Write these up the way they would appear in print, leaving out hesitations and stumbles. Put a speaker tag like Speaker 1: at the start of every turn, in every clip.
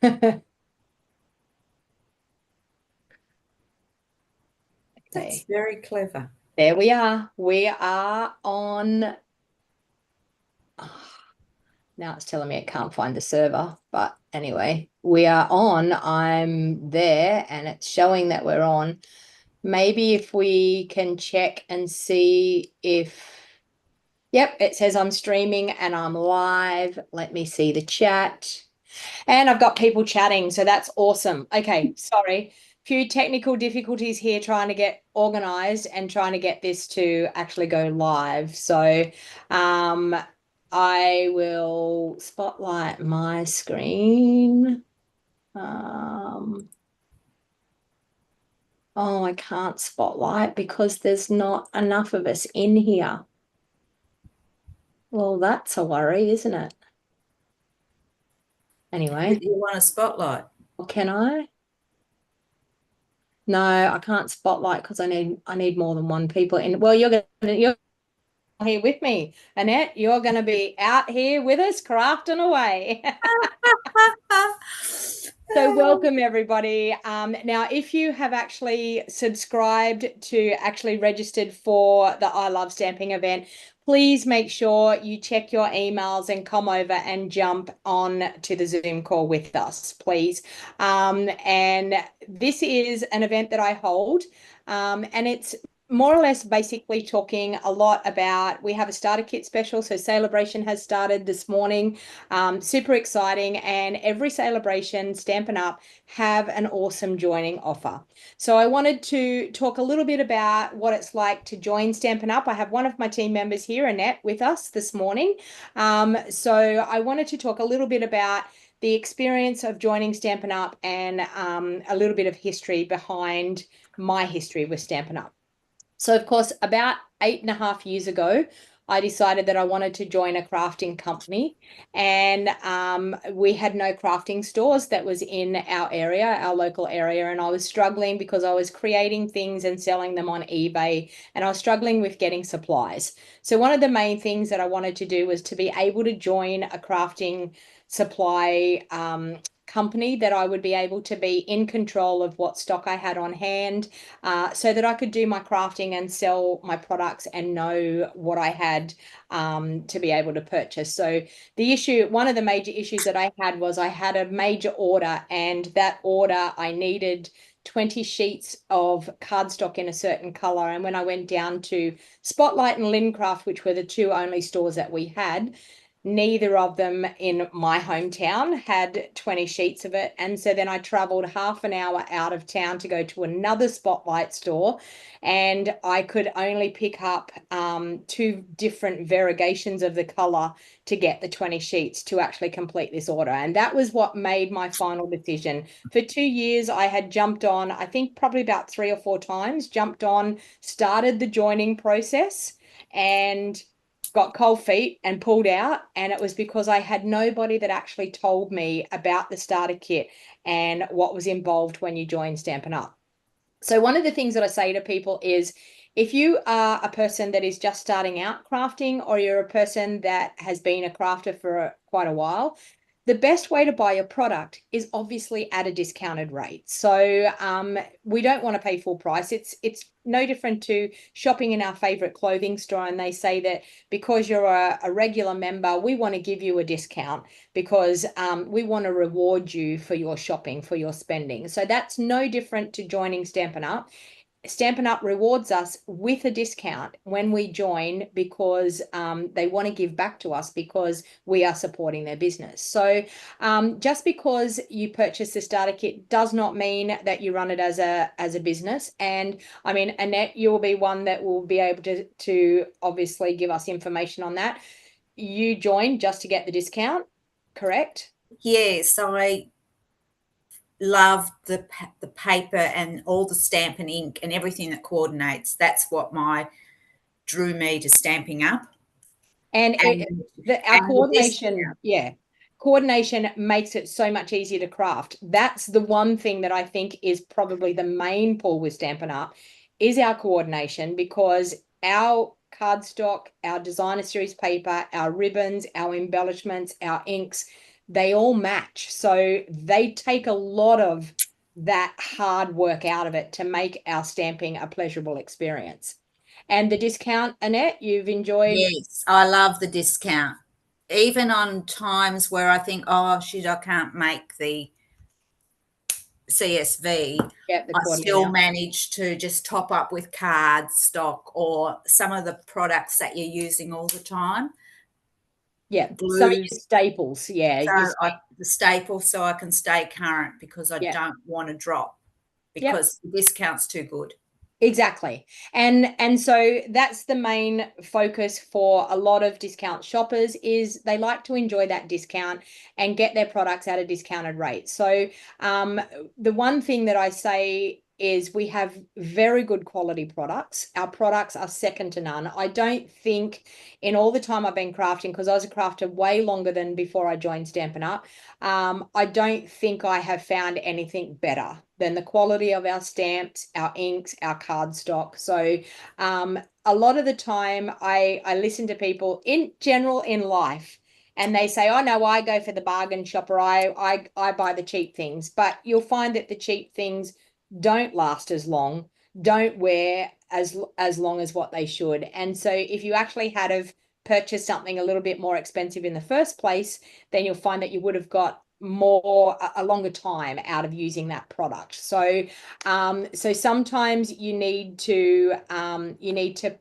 Speaker 1: That's very clever.
Speaker 2: There we are. We are on. Now it's telling me it can't find the server. But anyway, we are on. I'm there and it's showing that we're on. Maybe if we can check and see if. Yep, it says I'm streaming and I'm live. Let me see the chat. And I've got people chatting, so that's awesome. Okay, sorry. Few technical difficulties here trying to get organized and trying to get this to actually go live. So I will spotlight my screen. Oh, I can't spotlight because there's not enough of us in here. Well, that's a worry, isn't it? Anyway.
Speaker 1: You want a spotlight?
Speaker 2: Can I? No, I can't spotlight because I need more than one people in. Well, you're here with me, Annette. You're gonna be out here with us, crafting away. So welcome everybody. Now, if you have actually subscribed to actually registered for the I Love Stamping event, please make sure you check your emails and come over and jump on to the Zoom call with us, please. And this is an event that I hold, and it's more or less basically talking a lot about, we have a starter kit special. So Sale-A-Bration has started this morning. Super exciting. And every Sale-A-Bration, Stampin' Up, have an awesome joining offer. So I wanted to talk a little bit about what it's like to join Stampin' Up. I have one of my team members here, Annette, with us this morning. So I wanted to talk a little bit about the experience of joining Stampin' Up and a little bit of history behind my history with Stampin' Up. So, of course, about 8.5 years ago, I decided that I wanted to join a crafting company, and we had no crafting stores that was in our area, our local area, and I was struggling because I was creating things and selling them on eBay, and I was struggling with getting supplies. So one of the main things that I wanted to do was to be able to join a crafting supply company that I would be able to be in control of what stock I had on hand, so that I could do my crafting and sell my products and know what I had to be able to purchase. So one of the major issues that I had was I had a major order, and that order I needed 20 sheets of cardstock in a certain color. And when I went down to Spotlight and Lincraft, which were the two only stores that we had, neither of them in my hometown had 20 sheets of it. And so then I traveled half an hour out of town to go to another Spotlight store, and I could only pick up two different variegations of the color to get the 20 sheets to actually complete this order. And that was what made my final decision. For 2 years, I had jumped on, I think probably about 3 or 4 times, jumped on, started the joining process, and got cold feet and pulled out. And it was because I had nobody that actually told me about the starter kit and what was involved when you join Stampin' Up. So one of the things that I say to people is, if you are a person that is just starting out crafting, or you're a person that has been a crafter for quite a while, the best way to buy your product is obviously at a discounted rate. So we don't want to pay full price. It's no different to shopping in our favorite clothing store, and they say that because you're a regular member, we want to give you a discount because we want to reward you for your shopping, for your spending. So that's no different to joining Stampin' Up. Stampin' Up rewards us with a discount when we join because they want to give back to us because we are supporting their business. So just because you purchase the starter kit does not mean that you run it as a business. And I mean, Annette, you will be one that will be able to obviously give us information on that. You joined just to get the discount, correct?
Speaker 1: Yes, I love the paper and all the Stampin' ink and everything that coordinates. That's what drew me to Stamping Up.
Speaker 2: And our coordination, coordination makes it so much easier to craft. That's the one thing that I think is probably the main pull with Stampin' Up is our coordination, because our cardstock, our designer series paper, our ribbons, our embellishments, our inks, they all match. So they take a lot of that hard work out of it to make our stamping a pleasurable experience. And the discount, Annette, you've enjoyed?
Speaker 1: Yes, I love the discount. Even on times where I think, oh, shit, I can't make the CSV,
Speaker 2: Yeah, the
Speaker 1: I
Speaker 2: quarterly
Speaker 1: still
Speaker 2: amount.
Speaker 1: manage to just top up with card stock or some of the products that you're using all the time,
Speaker 2: Yeah, some of your
Speaker 1: glues.
Speaker 2: staples. Yeah,
Speaker 1: So
Speaker 2: you say,
Speaker 1: the staples, so I can stay current because I
Speaker 2: yeah,
Speaker 1: don't want to drop
Speaker 2: yep.
Speaker 1: because the discount's too good.
Speaker 2: Exactly. And so that's the main focus for a lot of discount shoppers is they like to enjoy that discount and get their products at a discounted rate. So the one thing that I say is we have very good quality products. Our products are second to none. I don't think in all the time I've been crafting, because I was a crafter way longer than before I joined Stampin' Up, I don't think I have found anything better than the quality of our stamps, our inks, our cardstock. So a lot of the time I listen to people in general in life and they say, oh no, I go for the bargain shopper. I buy the cheap things. But you'll find that the cheap things don't last as long, don't wear as long as what they should. And so if you actually had have purchased something a little bit more expensive in the first place, then you'll find that you would have got a longer time out of using that product. So so sometimes you need to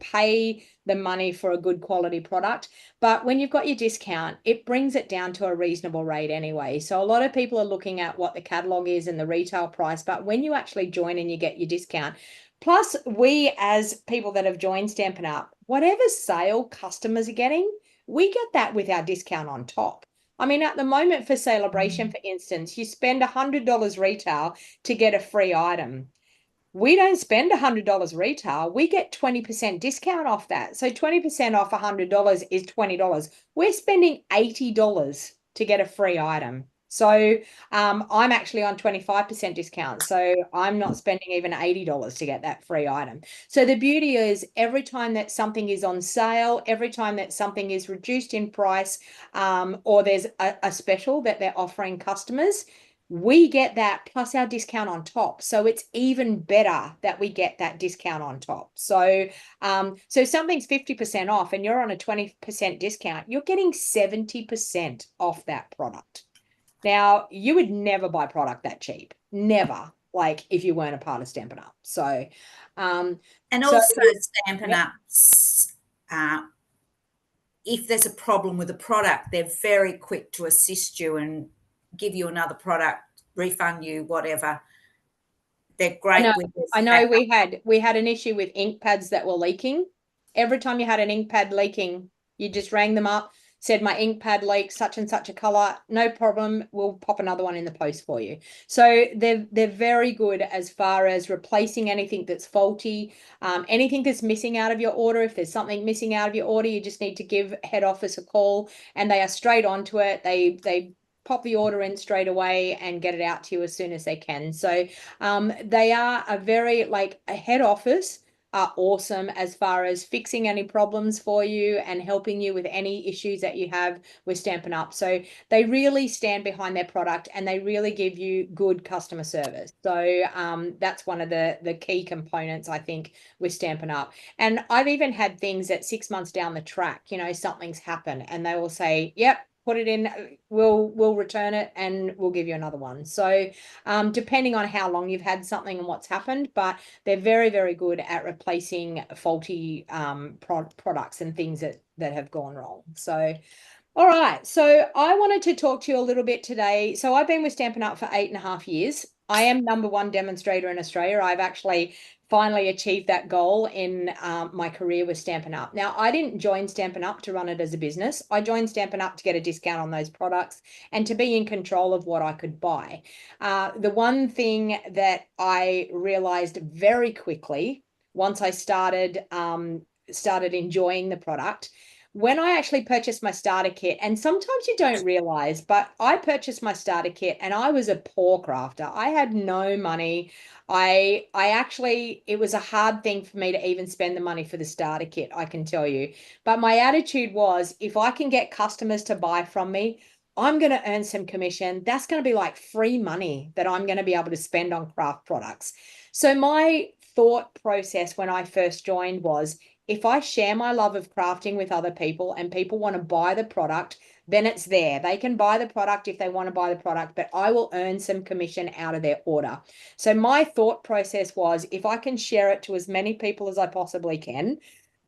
Speaker 2: pay the money for a good quality product, but when you've got your discount, it brings it down to a reasonable rate anyway. So a lot of people are looking at what the catalog is and the retail price, but when you actually join and you get your discount, plus we as people that have joined Stampin' Up, whatever sale customers are getting, we get that with our discount on top. I mean, at the moment for Sale-A-Bration, for instance, you spend $100 retail to get a free item. We don't spend $100 retail. We get 20% discount off that. So 20% off $100 is $20. We're spending $80 to get a free item. So I'm actually on 25% discount. So I'm not spending even $80 to get that free item. So the beauty is every time that something is on sale, every time that something is reduced in price, or there's a special that they're offering customers, we get that plus our discount on top. So it's even better that we get that discount on top. So so something's 50% off and you're on a 20% discount, you're getting 70% off that product. Now, you would never buy product that cheap. Never. Like if you weren't a part of Stampin' Up. So
Speaker 1: And
Speaker 2: so
Speaker 1: also Stampin'
Speaker 2: yep.
Speaker 1: Up's, if there's a problem with a product, they're very quick to assist you and give you another product, refund you, whatever. They're great with this
Speaker 2: I know
Speaker 1: backup.
Speaker 2: we had an issue with ink pads that were leaking. Every time you had an ink pad leaking, you just rang them up, said my ink pad leaks such and such a color. No problem. We'll pop another one in the post for you. So they're very good as far as replacing anything that's faulty, anything that's missing out of your order. If there's something missing out of your order, you just need to give head office a call and they are straight onto it. They pop the order in straight away and get it out to you as soon as they can. So they are a very like a head office are awesome as far as fixing any problems for you and helping you with any issues that you have with Stampin' Up. So they really stand behind their product and they really give you good customer service. So that's one of the key components, I think, with Stampin' Up. And I've even had things that 6 months down the track, you know, something's happened and they will say, yep, put it in, we'll return it and we'll give you another one. So depending on how long you've had something and what's happened, but they're very, very good at replacing faulty products and things that have gone wrong. So all right, so I wanted to talk to you a little bit today. So I've been with Stampin' Up for 8.5 years. I am #1 demonstrator in Australia. I've actually finally achieved that goal in my career with Stampin' Up. Now, I didn't join Stampin' Up to run it as a business. I joined Stampin' Up to get a discount on those products and to be in control of what I could buy. The one thing that I realized very quickly once I started enjoying the product, when I actually purchased my starter kit, and sometimes you don't realize, but I purchased my starter kit and I was a poor crafter. I had no money. I actually, it was a hard thing for me to even spend the money for the starter kit, I can tell you. But my attitude was, if I can get customers to buy from me, I'm going to earn some commission. That's going to be like free money that I'm going to be able to spend on craft products. So my thought process when I first joined was, if I share my love of crafting with other people and people want to buy the product, then it's there. They can buy the product if they want to buy the product, but I will earn some commission out of their order. So my thought process was, if I can share it to as many people as I possibly can,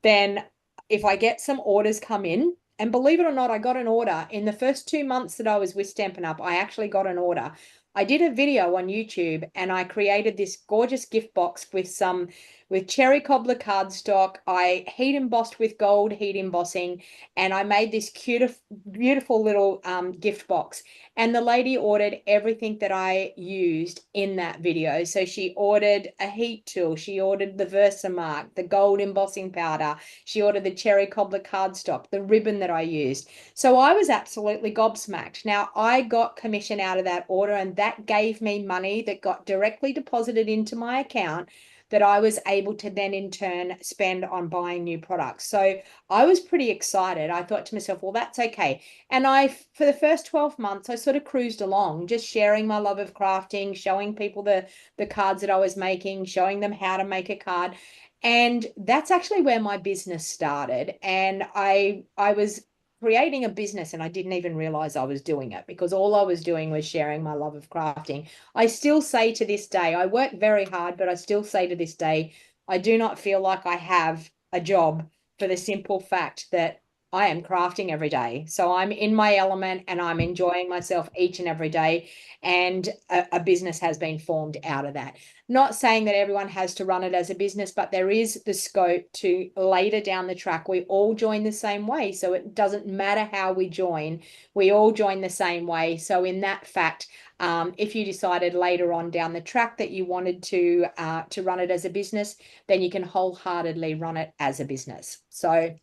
Speaker 2: then if I get some orders come in, and believe it or not, I got an order in the first 2 months that I was with Stampin' Up. I actually got an order. I did a video on YouTube and I created this gorgeous gift box with cherry cobbler cardstock. I heat embossed with gold heat embossing, and I made this cute, beautiful little gift box. And the lady ordered everything that I used in that video. So she ordered a heat tool, she ordered the Versamark, the gold embossing powder, she ordered the cherry cobbler cardstock, the ribbon that I used. So I was absolutely gobsmacked. Now, I got commission out of that order, and that gave me money that got directly deposited into my account that I was able to then in turn spend on buying new products. So I was pretty excited. I thought to myself, well, that's okay. And for the first 12 months, I sort of cruised along, just sharing my love of crafting, showing people the cards that I was making, showing them how to make a card. And that's actually where my business started. And I was creating a business and I didn't even realize I was doing it, because all I was doing was sharing my love of crafting. I still say to this day, I work very hard, but I still say to this day, I do not feel like I have a job, for the simple fact that I am crafting every day. So I'm in my element and I'm enjoying myself each and every day. And a business has been formed out of that. Not saying that everyone has to run it as a business, but there is the scope to later down the track, we all join the same way. So it doesn't matter how we join, we all join the same way. So in that fact, if you decided later on down the track that you wanted to run it as a business, then you can wholeheartedly run it as a business. So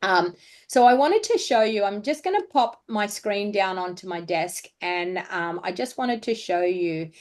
Speaker 2: I wanted to show you, I'm just going to pop my screen down onto my desk, and I just wanted to show you,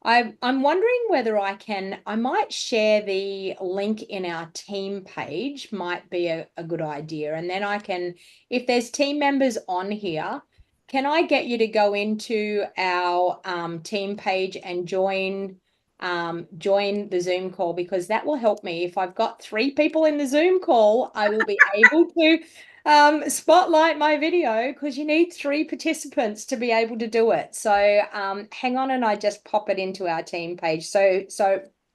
Speaker 2: I'm wondering whether I might share the link in our team page, might be a good idea. And then I can, if there's team members on here, can I get you to go into our team page and join the Zoom call, because that will help me. If I've got 3 people in the Zoom call, I will be able to spotlight my video, because you need 3 participants to be able to do it. So hang on, and I just pop it into our team page. So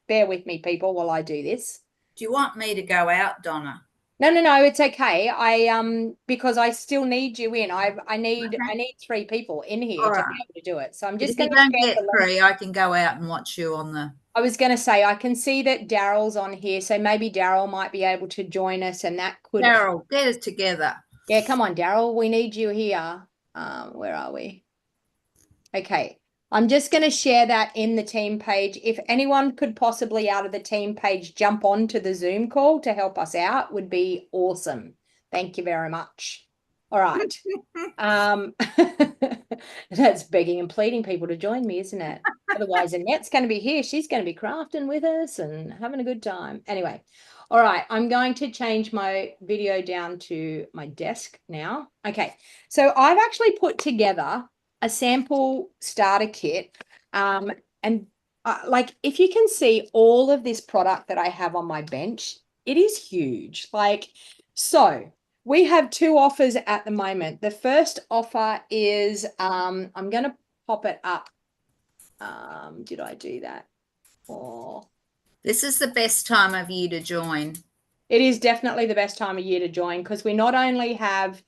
Speaker 2: bear with me, people, while I do this.
Speaker 1: Do you want me to go out, Donna?
Speaker 2: No, it's okay. Because I still need you in. I need 3 people in here to be able to do it. So I'm
Speaker 1: But
Speaker 2: just
Speaker 1: if you
Speaker 2: going to
Speaker 1: don't
Speaker 2: share
Speaker 1: get
Speaker 2: the link.
Speaker 1: 3, I can go out and watch you on the.
Speaker 2: I was going to say, I can see that Daryl's on here, so maybe Daryl might be able to join us, and that could.
Speaker 1: Daryl, get us together.
Speaker 2: Yeah, come on, Daryl. We need you here. Where are we? Okay. I'm just going to share that in the team page. If anyone could possibly out of the team page jump onto the Zoom call to help us out, would be awesome. Thank you very much. All right. That's begging and pleading people to join me, isn't it? Otherwise, Annette's going to be here. She's going to be crafting with us and having a good time. Anyway, all right. I'm going to change my video down to my desk now. Okay. So I've actually put together a sample starter kit. And like, if you can see all of this product that I have on my bench, it is huge. Like, so we have 2 offers at the moment. The first offer is, I'm going to pop it up. Did I do that? Oh,
Speaker 1: This is the best time of year to join.
Speaker 2: it is definitely the best time of year to join, because we not only have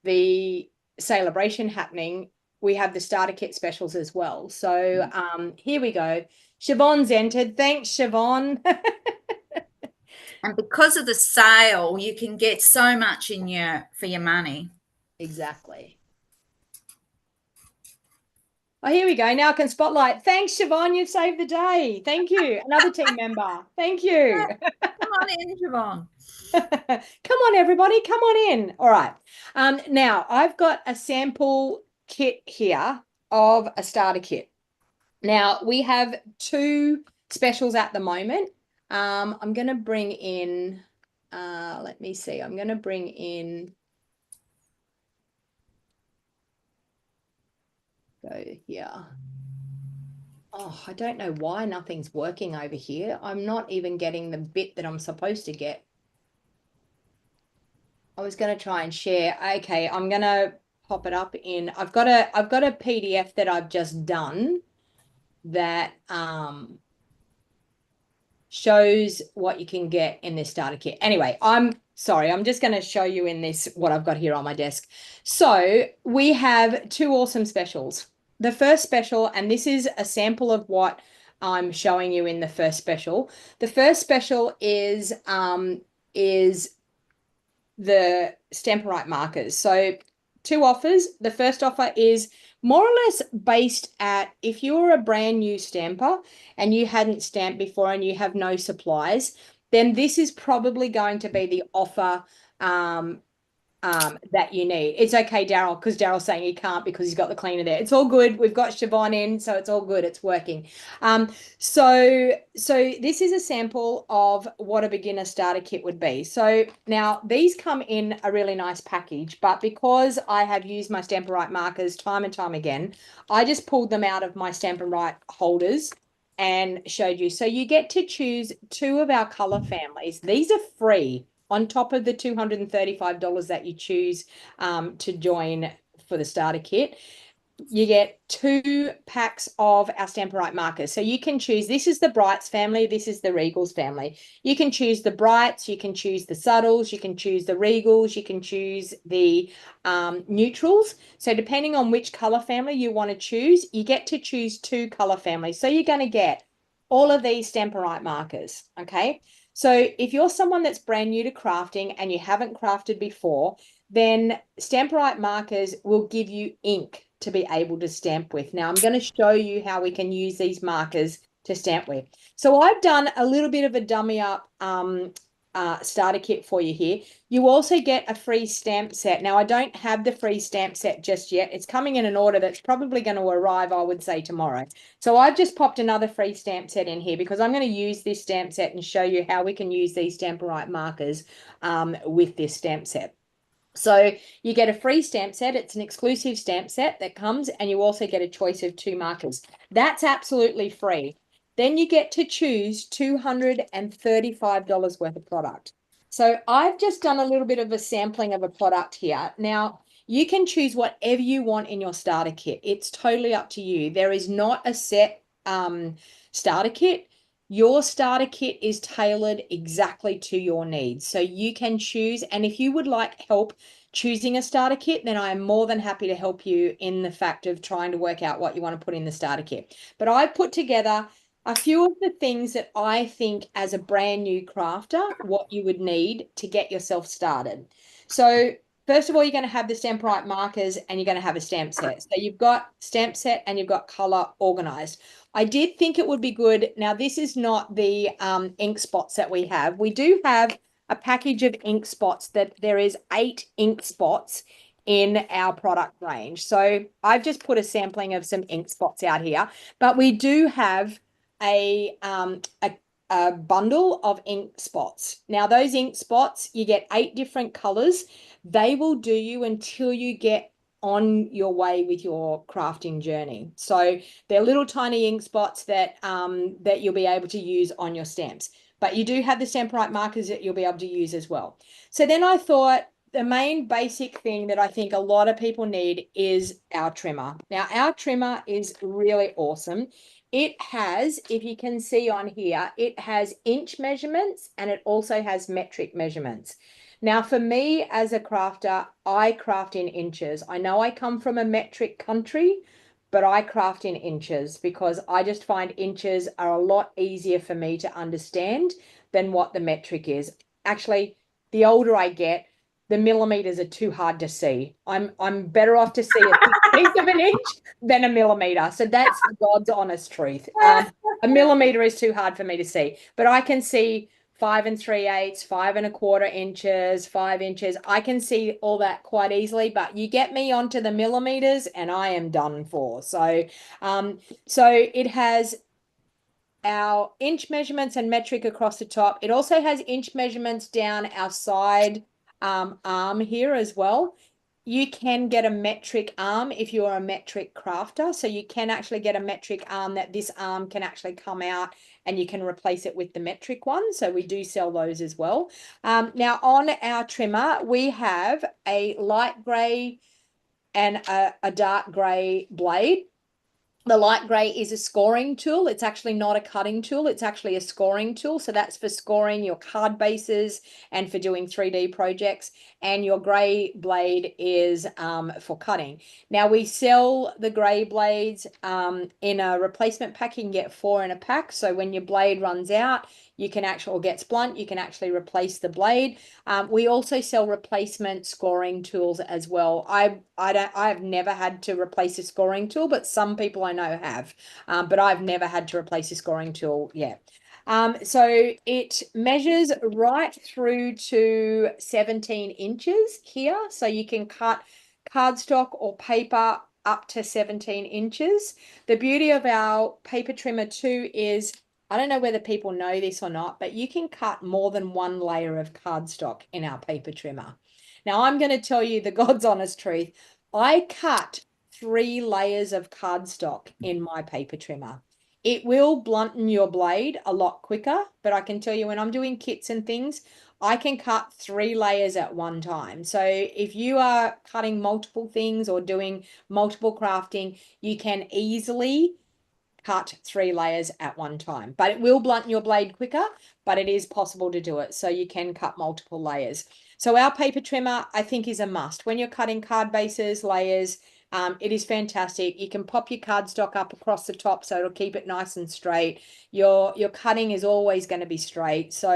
Speaker 2: the Sale-A-Bration happening, we have the starter kit specials as well. So here we go. Siobhan's entered. Thanks, Siobhan.
Speaker 1: And because of the sale, you can get so much for your money.
Speaker 2: Exactly. Oh, here we go. Now I can spotlight. Thanks, Siobhan. You've saved the day. Thank you. Another team member. Thank you.
Speaker 1: Come on in, Siobhan.
Speaker 2: Come on, everybody. Come on in. All right. Now I've got a sample kit here of a starter kit. Now we have 2 specials at the moment. I'm going to bring in, let me see. I'm going to bring in go here. Oh, I don't know why nothing's working over here. I'm not even getting the bit that I'm supposed to get. I was going to try and share. Okay, I'm going to pop it up in. I've got a PDF that I've just done that shows what you can get in this starter kit. Anyway, I'm sorry, I'm just going to show you in this what I've got here on my desk. So we have two awesome specials. The first special, and this is a sample of what I'm showing you in the first special. The first special is the Stampin' Right markers. So two offers. The first offer is more or less based at if you're a brand new stamper and you hadn't stamped before and you have no supplies, then this is probably going to be the offer that you need. It's okay, Daryl, because Daryl's saying he can't because he's got the cleaner there. It's all good. We've got Siobhan in, so it's all good. It's working. So this is a sample of what a beginner starter kit would be. So now these come in a really nice package, but because I have used my Stampin' Right markers time and time again, I just pulled them out of my Stampin' Right holders and showed you. So you get to choose two of our color families. These are free on top of the $235 that you choose to join for the starter kit. You get 2 packs of our Stampin' Right markers. So you can choose, this is the Brights family, this is the Regals family. You can choose the Brights, you can choose the Subtles, you can choose the Regals, you can choose the neutrals. So depending on which color family you want to choose, you get to choose 2 color families. So you're going to get all of these Stampin' Right markers, okay? So if you're someone that's brand new to crafting and you haven't crafted before, then Stampin' Right markers will give you ink to be able to stamp with. Now I'm going to show you how we can use these markers to stamp with. So I've done a little bit of a dummy up starter kit for you here. You also get a free stamp set. Now I don't have the free stamp set just yet. It's coming in an order that's probably going to arrive, I would say, tomorrow. So I've just popped another free stamp set in here because I'm going to use this stamp set and show you how we can use these Stampin' Right markers with this stamp set. So you get a free stamp set. It's an exclusive stamp set that comes, and you also get a choice of 2 markers. That's absolutely free. Then you get to choose $235 worth of product. So I've just done a little bit of a sampling of a product here. Now, you can choose whatever you want in your starter kit. It's totally up to you. There is not a set starter kit. Your starter kit is tailored exactly to your needs. So you can choose, and if you would like help choosing a starter kit, then I am more than happy to help you in the fact of trying to work out what you want to put in the starter kit. But I put together a few of the things that I think as a brand new crafter, what you would need to get yourself started. So first of all, you're going to have the Stampin' Right markers and you're going to have a stamp set. So you've got stamp set and you've got color organized. I did think it would be good. Now, this is not the ink spots that we have. We do have a package of ink spots that there is 8 ink spots in our product range. So I've just put a sampling of some ink spots out here, but we do have a bundle of ink spots. Now, those ink spots, you get 8 different colors. They will do you until you get on your way with your crafting journey. So they're little tiny ink spots that that you'll be able to use on your stamps. But you do have the Stampin' Right markers that you'll be able to use as well. So then I thought the main basic thing that I think a lot of people need is our trimmer. Now, our trimmer is really awesome. It has, if you can see on here, it has inch measurements and it also has metric measurements. Now, for me as a crafter, I craft in inches. I know I come from a metric country, but I craft in inches because I just find inches are a lot easier for me to understand than what the metric is. Actually, the older I get, the millimeters are too hard to see. I'm better off to see a 16th of an inch than a millimeter. So that's God's honest truth. A millimeter is too hard for me to see, but I can see 5 3/8, 5 1/4 inches, 5 inches. I can see all that quite easily, but you get me onto the millimeters and I am done for. So, so it has our inch measurements and metric across the top. It also has inch measurements down our side arm here as well. you can get a metric arm if you are a metric crafter. So you can actually get a metric arm that this arm can actually come out and you can replace it with the metric one. So we do sell those as well. Now on our trimmer, we have a light gray and a dark gray blade. The light gray is a scoring tool. It's actually not a cutting tool. It's actually a scoring tool. So that's for scoring your card bases and for doing 3D projects. And your gray blade is for cutting. Now we sell the gray blades in a replacement pack. You can get 4 in a pack. So when your blade runs out, you can actually, or gets blunt, you can actually replace the blade. We also sell replacement scoring tools as well. I've never had to replace a scoring tool, but some people I know have. But I've never had to replace a scoring tool yet. So it measures right through to 17 inches here. So you can cut cardstock or paper up to 17 inches. The beauty of our paper trimmer too is, I don't know whether people know this or not, but you can cut more than 1 layer of cardstock in our paper trimmer. Now, I'm going to tell you the God's honest truth. I cut 3 layers of cardstock in my paper trimmer. It will blunten your blade a lot quicker, but I can tell you when I'm doing kits and things, I can cut 3 layers at one time. So if you are cutting multiple things or doing multiple crafting, you can easily cut 3 layers at one time, but it will blunt your blade quicker, but it is possible to do it. So you can cut multiple layers. So our paper trimmer, I think, is a must. When you're cutting card bases, layers, it is fantastic. You can pop your cardstock up across the top so it'll keep it nice and straight. Your cutting is always going to be straight. So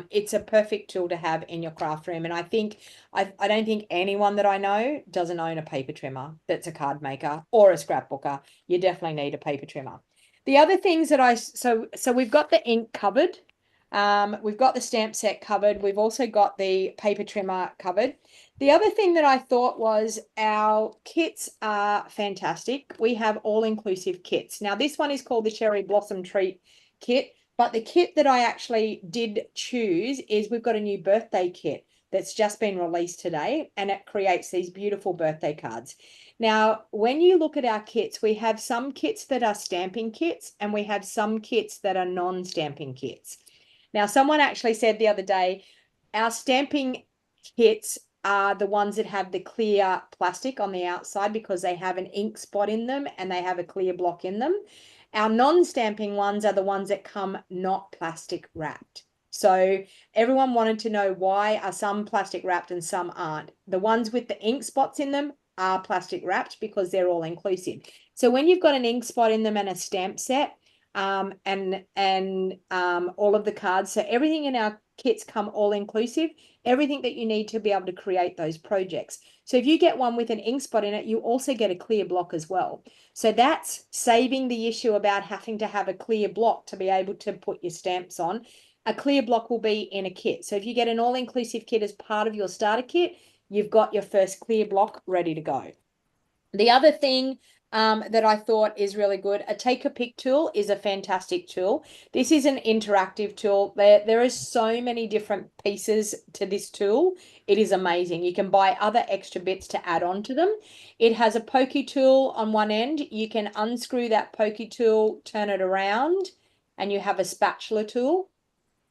Speaker 2: it's a perfect tool to have in your craft room. And I think, I don't think anyone that I know doesn't own a paper trimmer that's a card maker or a scrapbooker. You definitely need a paper trimmer. The other things that so we've got the ink covered. We've got the stamp set covered. We've also got the paper trimmer covered. The other thing that I thought was our kits are fantastic. We have all-inclusive kits. Now, this one is called the Cherry Blossom Treat kit, but the kit that I actually did choose is we've got a new birthday kit that's just been released today, and it creates these beautiful birthday cards. Now, when you look at our kits, we have some kits that are stamping kits, and we have some kits that are non-stamping kits. Now, someone actually said the other day, our stamping kits are the ones that have the clear plastic on the outside because they have an ink spot in them and they have a clear block in them. Our non-stamping ones are the ones that come not plastic wrapped. So everyone wanted to know, why are some plastic wrapped and some aren't? The ones with the ink spots in them are plastic wrapped because they're all inclusive. So when you've got an ink spot in them and a stamp set, and all of the cards, so everything in our kits come all inclusive, everything that you need to be able to create those projects. So if you get one with an ink spot in it, you also get a clear block as well. So that's saving the issue about having to have a clear block to be able to put your stamps on. A clear block will be in a kit. So if you get an all-inclusive kit as part of your starter kit, you've got your first clear block ready to go. The other thing that I thought is really good, a take a pick tool is a fantastic tool. This is an interactive tool. There is so many different pieces to this tool. It is amazing. You can buy other extra bits to add on to them. It has a pokey tool on one end. You can unscrew that pokey tool, turn it around, and you have a spatula tool.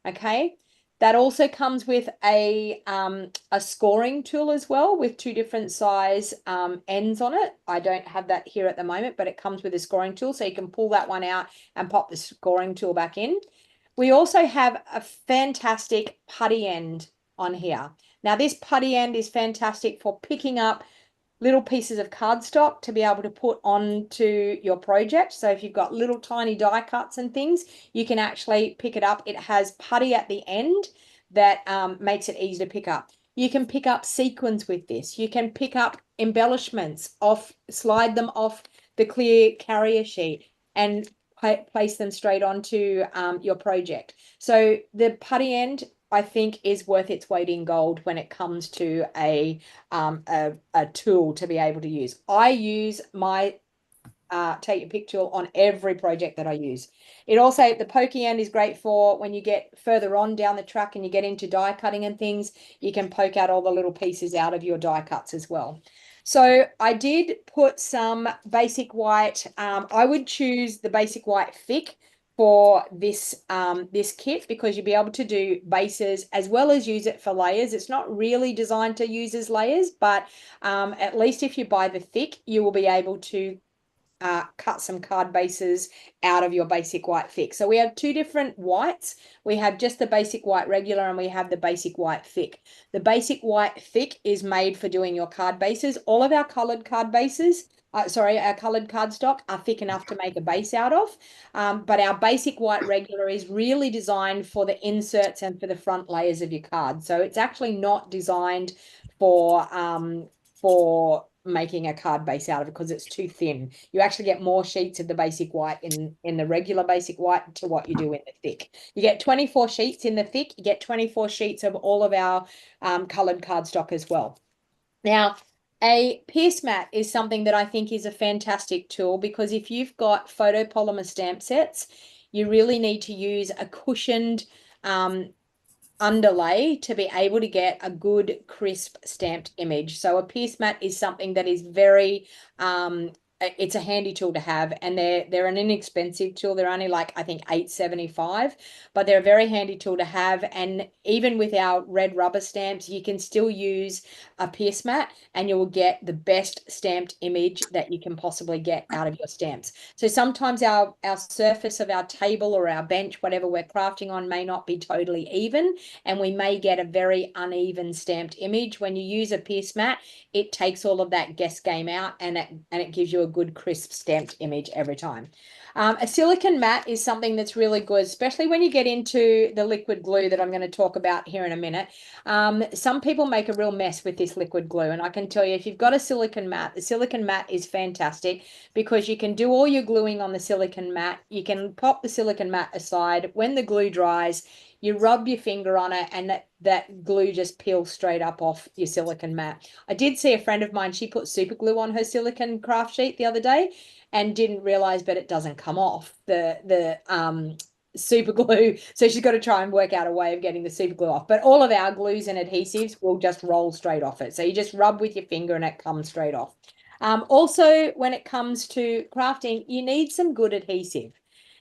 Speaker 2: Okay. That also comes with a scoring tool as well with 2 different size ends on it. I don't have that here at the moment, but it comes with a scoring tool. So you can pull that one out and pop the scoring tool back in. We also have a fantastic putty end on here. Now this putty end is fantastic for picking up little pieces of cardstock to be able to put onto your project. So if you've got little tiny die cuts and things, you can actually pick it up. It has putty at the end that makes it easy to pick up. You can pick up sequins with this. You can pick up embellishments off, slide them off the clear carrier sheet and place them straight onto your project. So the putty end, I think, is worth its weight in gold when it comes to a tool to be able to use. I use my take your pick tool on every project that I use. It also, the pokey end is great for when you get further on down the track and you get into die cutting and things, you can poke out all the little pieces out of your die cuts as well. So I did put some basic white. I would choose the basic white thick for this this kit because you'll be able to do bases as well as use it for layers. It's not really designed to use as layers, but at least if you buy the thick, you will be able to cut some card bases out of your basic white thick. So we have two different whites. We have just the basic white regular and we have the basic white thick. The basic white thick is made for doing your card bases. All of our colored card bases, our colored cardstock are thick enough to make a base out of. But our basic white regular is really designed for the inserts and for the front layers of your card. So it's actually not designed for making a card base out of it because it's too thin. You actually get more sheets of the basic white in the regular basic white to what you do in the thick. You get 24 sheets in the thick. You get 24 sheets of all of our colored cardstock as well. Now, a pierce mat is something that I think is a fantastic tool because if you've got photopolymer stamp sets, you really need to use a cushioned underlay to be able to get a good crisp stamped image. So a pierce mat is something that is very it's a handy tool to have, and they're an inexpensive tool. They're only like I think $8.75, but they're a very handy tool to have. And even with our red rubber stamps, you can still use a pierce mat and you will get the best stamped image that you can possibly get out of your stamps. So sometimes our surface of our table or our bench, whatever we're crafting on, may not be totally even, and we may get a very uneven stamped image. When you use a pierce mat, it takes all of that guess game out and it gives you a good crisp stamped image every time. A silicone mat is something that's really good, especially when you get into the liquid glue that I'm going to talk about here in a minute. Some people make a real mess with this liquid glue, and I can tell you if you've got a silicone mat, the silicone mat is fantastic because you can do all your gluing on the silicone mat. You can pop the silicone mat aside. When the glue dries, you rub your finger on it and that glue just peels straight up off your silicone mat. I did see a friend of mine, she put super glue on her silicone craft sheet the other day and didn't realize, but it doesn't come off the super glue. So she's got to try and work out a way of getting the super glue off. But all of our glues and adhesives will just roll straight off it. So you just rub with your finger and it comes straight off. Also, when it comes to crafting, you need some good adhesive.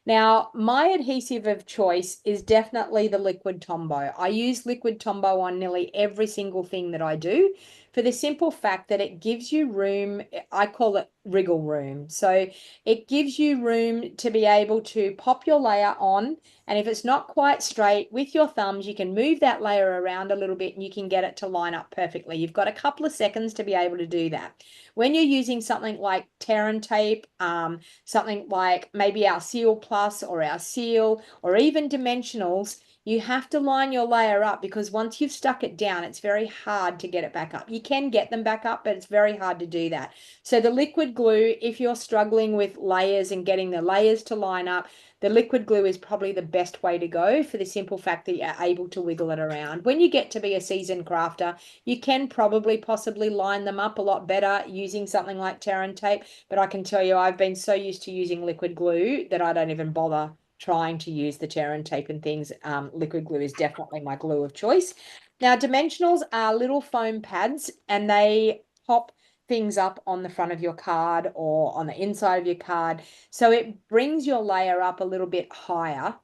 Speaker 2: Now, my adhesive of choice is definitely the liquid Tombow. I use liquid Tombow on nearly every single thing that I do for the simple fact that it gives you room. I call it wriggle room. So it gives you room to be able to pop your layer on, and if it's not quite straight, with your thumbs, you can move that layer around a little bit and you can get it to line up perfectly. You've got a couple of seconds to be able to do that. When you're using something like tear and tape, something like maybe our Seal Plus or our Seal or even dimensionals, you have to line your layer up because once you've stuck it down, it's very hard to get it back up. You can get them back up, but it's very hard to do that. So the liquid glue, if you're struggling with layers and getting the layers to line up, the liquid glue is probably the best way to go for the simple fact that you're able to wiggle it around. When you get to be a seasoned crafter, you can probably possibly line them up a lot better using something like tear and tape, but I can tell you I've been so used to using liquid glue that I don't even bother trying to use the tear and tape and things. Liquid glue is definitely my glue of choice. Now, dimensionals are little foam pads and they pop things up on the front of your card or on the inside of your card. So it brings your layer up a little bit higher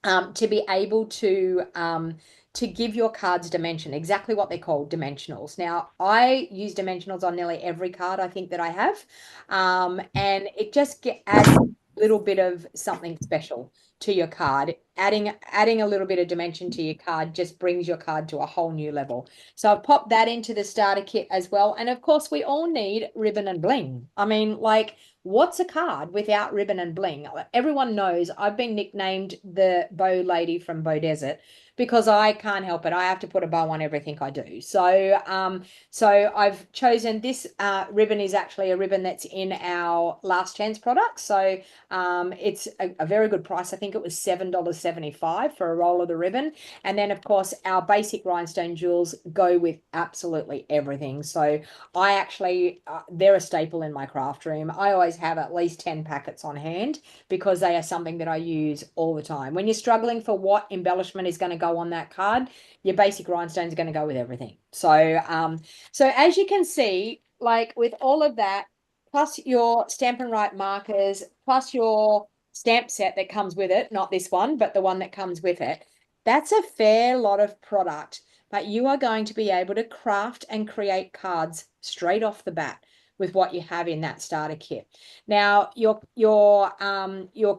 Speaker 2: to be able to give your cards dimension, exactly what they're called, dimensionals. Now, I use dimensionals on nearly every card I think that I have, and it just adds a little bit of something special to your card. Adding a little bit of dimension to your card just brings your card to a whole new level. So I've popped that into the starter kit as well. And of course, we all need ribbon and bling. I mean, like, what's a card without ribbon and bling? Everyone knows I've been nicknamed the bow lady from Bow Desert because I can't help it. I have to put a bow on everything I do. So I've chosen this ribbon is actually a ribbon that's in our Last Chance product. So it's a very good price. I think it was $7.75 for a roll of the ribbon. And then, of course, our basic rhinestone jewels go with absolutely everything. So I actually, they're a staple in my craft room. I always have at least 10 packets on hand because they are something that I use all the time. When you're struggling for what embellishment is going to go on that card, your basic rhinestones are going to go with everything. So as you can see, like with all of that, plus your Stampin' Right markers, plus your stamp set that comes with it, not this one, but the one that comes with it, that's a fair lot of product. But you are going to be able to craft and create cards straight off the bat with what you have in that starter kit. Now, your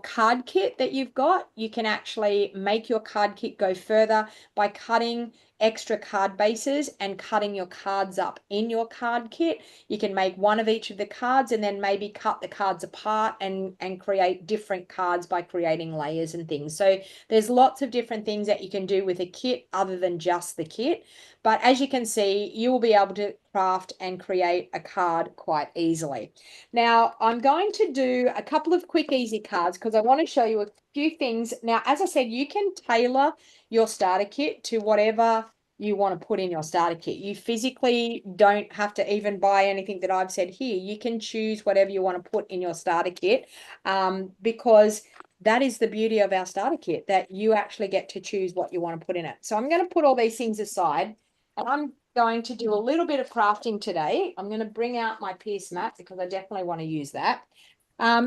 Speaker 2: card kit that you've got, you can actually make your card kit go further by cutting extra card bases and cutting your cards up in your card kit. You can make one of each of the cards and then maybe cut the cards apart and create different cards by creating layers and things. So there's lots of different things that you can do with a kit other than just the kit. But as you can see, you will be able to craft and create a card quite easily. Now, I'm going to do a couple of quick, easy cards because I want to show you a few things. Now, as I said, you can tailor your starter kit to whatever you want to put in your starter kit. You physically don't have to even buy anything that I've said here. You can choose whatever you want to put in your starter kit because that is the beauty of our starter kit, that you actually get to choose what you want to put in it. So I'm going to put all these things aside and I'm going to do a little bit of crafting today. I'm going to bring out my Pierce mat because I definitely want to use that.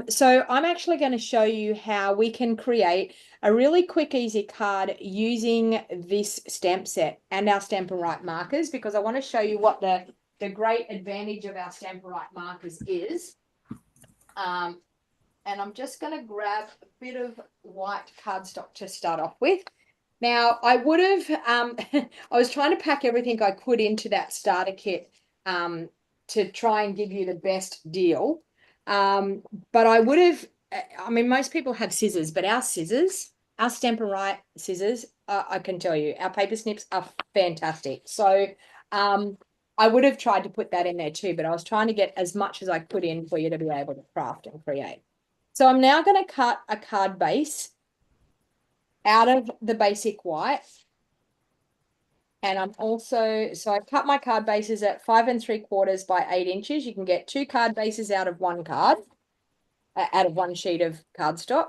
Speaker 2: So I'm actually going to show you how we can create a really quick, easy card using this stamp set and our Stampin' Right markers, because I want to show you what the great advantage of our Stampin' Right markers is. And I'm just going to grab a bit of white cardstock to start off with. Now, I would have, I was trying to pack everything I could into that starter kit to try and give you the best deal. But I would have, I mean, most people have scissors, but our scissors, our Stampin' Right scissors, I can tell you, our paper snips are fantastic. So I would have tried to put that in there too, but I was trying to get as much as I could in for you to be able to craft and create. So I'm now going to cut a card base out of the basic white. And I'm also, so I cut my card bases at 5 3/4 by 8 inches. You can get 2 card bases out of one card, out of one sheet of cardstock.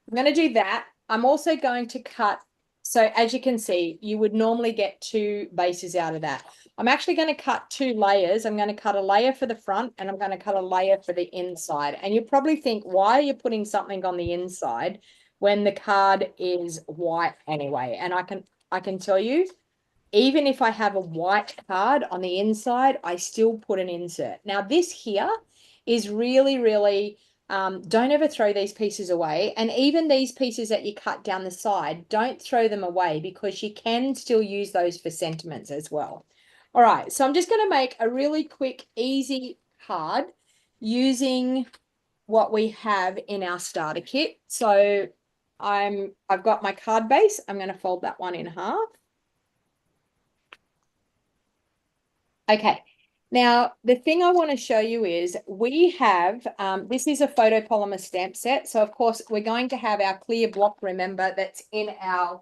Speaker 2: I'm going to do that. I'm also going to cut, so as you can see, you would normally get 2 bases out of that. I'm actually going to cut 2 layers. I'm going to cut a layer for the front and I'm going to cut a layer for the inside. And you probably think, why are you putting something on the inside when the card is white anyway? And I can tell you, even if I have a white card on the inside, I still put an insert. Now this here is really, really, don't ever throw these pieces away. And even these pieces that you cut down the side, don't throw them away because you can still use those for sentiments as well. All right, so I'm just going to make a really quick, easy card using what we have in our starter kit. So I've got my card base. I'm going to fold that one in half. Okay, now the thing I want to show you is we have, this is a photopolymer stamp set. So of course we're going to have our clear block, remember, that's in our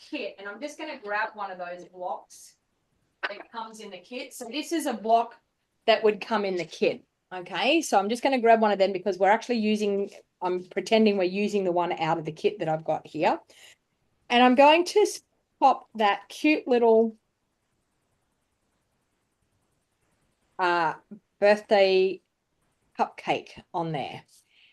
Speaker 2: kit. And I'm just going to grab one of those blocks that comes in the kit. So this is a block that would come in the kit. Okay, so I'm just going to grab one of them because we're actually using, I'm pretending we're using the one out of the kit that I've got here. And I'm going to pop that cute little birthday cupcake on there.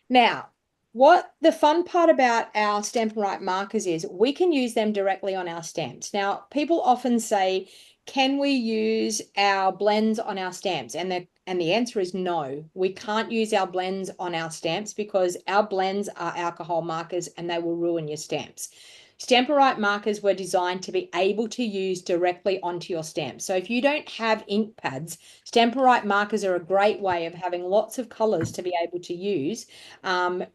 Speaker 2: Now, what the fun part about our Stampin' Right markers is we can use them directly on our stamps. Now, people often say, can we use our blends on our stamps? And the answer is no. We can't use our blends on our stamps because our blends are alcohol markers and they will ruin your stamps. Stampin' Right markers were designed to be able to use directly onto your stamps. So if you don't have ink pads, Stampin' Right markers are a great way of having lots of colors to be able to use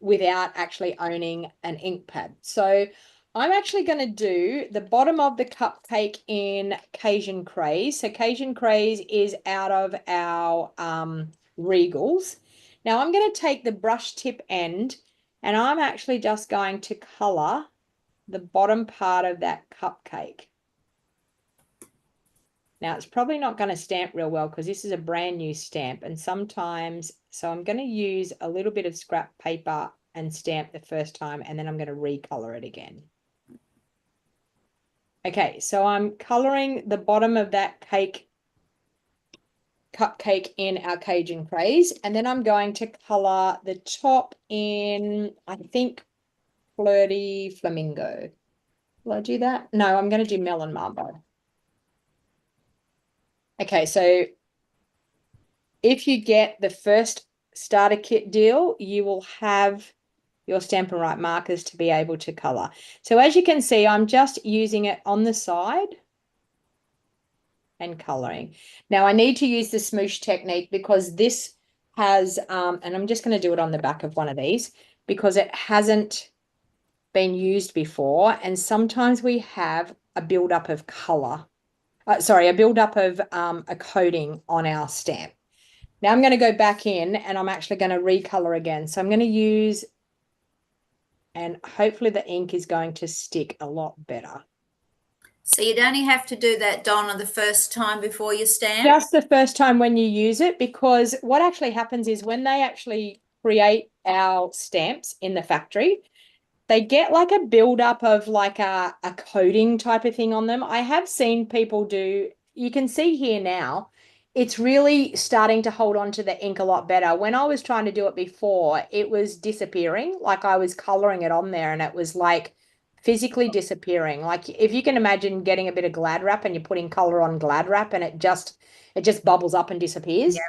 Speaker 2: without actually owning an ink pad. So I'm actually going to do the bottom of the cupcake in Cajun Craze. So Cajun Craze is out of our Regals. Now I'm going to take the brush tip end and I'm actually just going to color the bottom part of that cupcake. Now it's probably not going to stamp real well because this is a brand new stamp, and sometimes, so I'm going to use a little bit of scrap paper and stamp the first time, and then I'm going to recolor it again. Okay, so I'm coloring the bottom of that cupcake in our Cajun Craze, and then I'm going to color the top in, I think, Flirty Flamingo. Will I do that? No, I'm going to do Melon Marble. Okay, so if you get the first starter kit deal, you will have your Stampin' Right markers to be able to color. So as you can see, I'm just using it on the side and coloring. Now I need to use the smoosh technique because this has, and I'm just going to do it on the back of one of these because it hasn't been used before. And sometimes we have a buildup of color. A buildup of a coating on our stamp. Now I'm going to go back in and I'm actually going to recolor again. So I'm going to use, and hopefully the ink is going to stick a lot better.
Speaker 1: So you'd only have to do that, Donna, the first time before you stamp?
Speaker 2: Just the first time when you use it, because what actually happens is when they actually create our stamps in the factory, they get like a buildup of like a coating type of thing on them. I have seen people do, you can see here now, it's really starting to hold on to the ink a lot better. When I was trying to do it before, it was disappearing. Like I was coloring it on there and it was like physically disappearing. Like if you can imagine getting a bit of Glad wrap and you're putting color on Glad wrap and it just bubbles up and disappears.
Speaker 1: Yeah.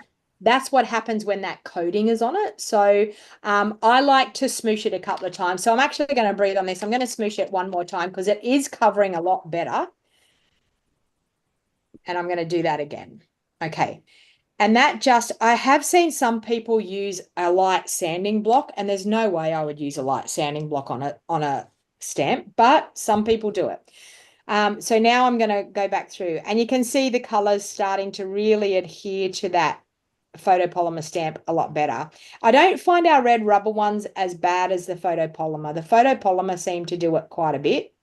Speaker 2: That's what happens when that coating is on it. So I like to smoosh it a couple of times. So I'm actually going to breathe on this. I'm going to smoosh it one more time because it is covering a lot better. And I'm going to do that again. Okay. And that just, I have seen some people use a light sanding block, and there's no way I would use a light sanding block on a stamp, but some people do it. So now I'm going to go back through and you can see the colors starting to really adhere to that photopolymer stamp a lot better. I don't find our red rubber ones as bad as the photopolymer. The photopolymer seem to do it quite a bit,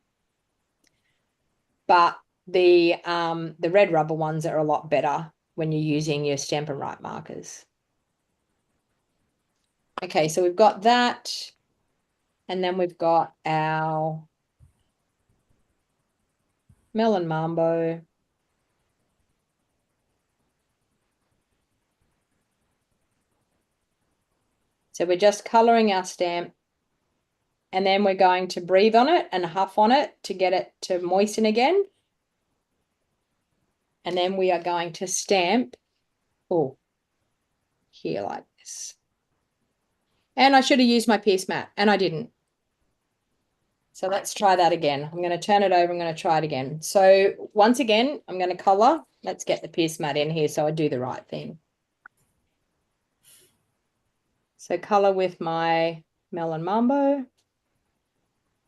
Speaker 2: but the red rubber ones are a lot better when you're using your Stampin' Right markers. Okay, so we've got that, and then we've got our Melon Mambo. So we're just coloring our stamp, and then we're going to breathe on it and huff on it to get it to moisten again. And then we are going to stamp, here like this. And I should have used my Pierce mat, and I didn't. So let's try that again. I'm going to turn it over. I'm going to try it again. So once again, I'm going to color. Let's get the Pierce mat in here so I do the right thing. So color with my Melon Mambo.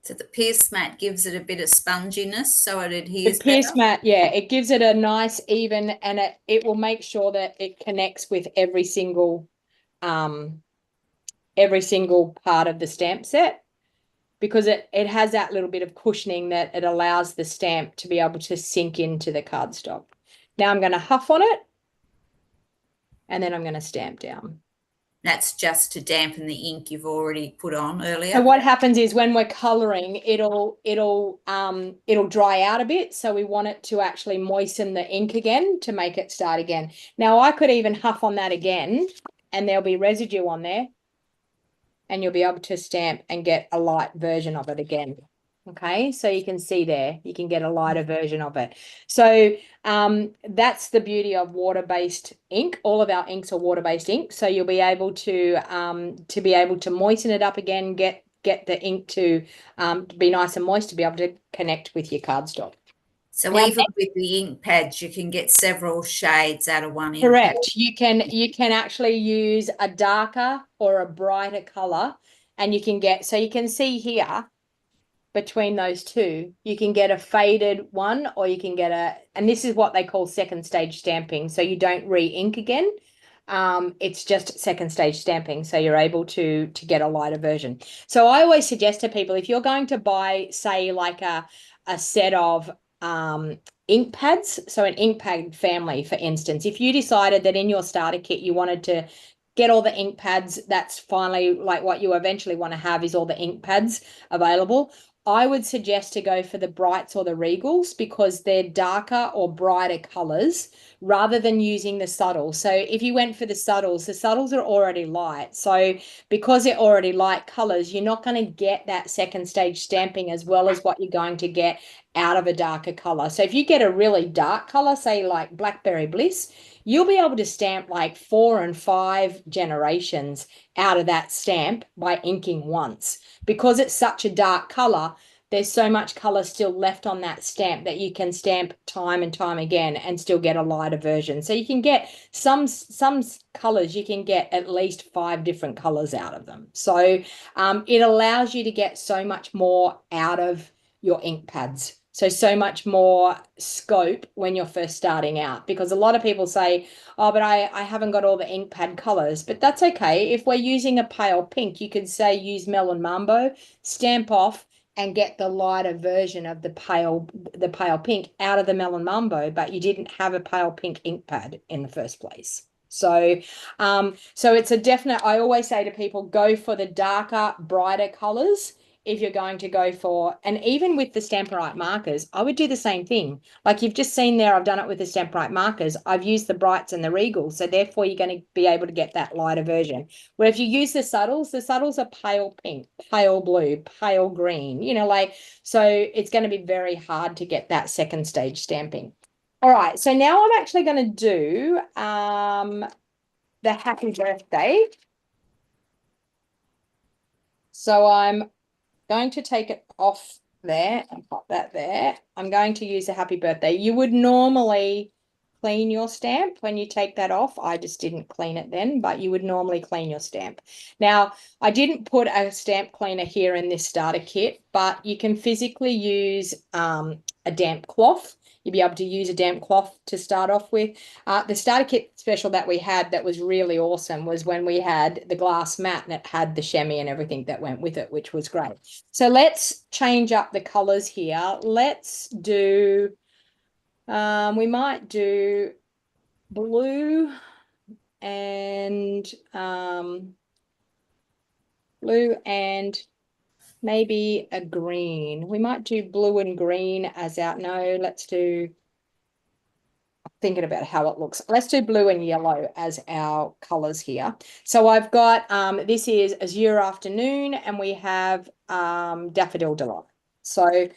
Speaker 1: So the Pierce mat gives it a bit of sponginess so it adheres
Speaker 2: the Pierce
Speaker 1: better.
Speaker 2: mat, yeah, it gives it a nice even, and it will make sure that it connects with every single part of the stamp set, because it has that little bit of cushioning that it allows the stamp to be able to sink into the cardstock. Now I'm going to huff on it, and then I'm going to stamp down.
Speaker 1: That's just to dampen the ink you've already put on earlier.
Speaker 2: So what happens is when we're coloring, it'll dry out a bit. So we want it to actually moisten the ink again to make it start again. Now I could even huff on that again, and there'll be residue on there, and you'll be able to stamp and get a light version of it again. Okay, so you can see there, you can get a lighter version of it. So that's the beauty of water-based ink. All of our inks are water-based ink, so you'll be able to moisten it up again, get the ink to be nice and moist to be able to connect with your cardstock.
Speaker 1: So now, even with the ink pads, you can get several shades out of one ink.
Speaker 2: Correct. You can actually use a darker or a brighter color, and you can get, so you can see here, between those two. You can get a faded one, or you can get and this is what they call second stage stamping. So you don't re-ink again. It's just second stage stamping. So you're able to get a lighter version. So I always suggest to people, if you're going to buy, say, like a set of ink pads, so an ink pad family, for instance, if you decided that in your starter kit you wanted to get all the ink pads, that's finally like what you eventually want to have, is all the ink pads available. I would suggest to go for the Brights or the Regals, because they're darker or brighter colors rather than using the subtles. So if you went for the subtles are already light. So because they're already light colors, you're not going to get that second stage stamping as well as what you're going to get out of a darker color. So if you get a really dark color, say like Blackberry Bliss, you'll be able to stamp like 4 and 5 generations out of that stamp by inking once. Because it's such a dark color, there's so much color still left on that stamp that you can stamp time and time again and still get a lighter version. So you can get some colors, you can get at least 5 different colors out of them. So it allows you to get so much more out of your ink pads. So much more scope when you're first starting out, because a lot of people say, oh, but I haven't got all the ink pad colors. But that's okay. If we're using a pale pink, you could say use Melon Mambo, stamp off, and get the lighter version of the pale pink out of the Melon Mambo, but you didn't have a pale pink ink pad in the first place. So it's a definite, I always say to people, go for the darker, brighter colors if you're going to go for, and even with the Stamperite markers, I would do the same thing. Like you've just seen there, I've done it with the Stamperite markers. I've used the Brights and the Regals, so therefore you're going to be able to get that lighter version. Where if you use the subtles are pale pink, pale blue, pale green, like, so it's going to be very hard to get that second stage stamping. All right, so now I'm actually going to do the happy birthday. So I'm going to take it off there and pop that there. I'm going to use a happy birthday. You would normally clean your stamp when you take that off. I just didn't clean it then, but you would normally clean your stamp. Now, I didn't put a stamp cleaner here in this starter kit, but you can physically use a damp cloth. You'll be able to use a damp cloth to start off with. The starter kit special that we had that was really awesome was when we had the glass mat and it had the chamois and everything that went with it, which was great. So let's change up the colors here. Let's do, we might do blue and maybe a green. We might do blue and green as our, no, let's do, thinking about how it looks. Let's do blue and yellow as our colors here. So I've got, this is Azure Afternoon, and we have Daffodil Delight. So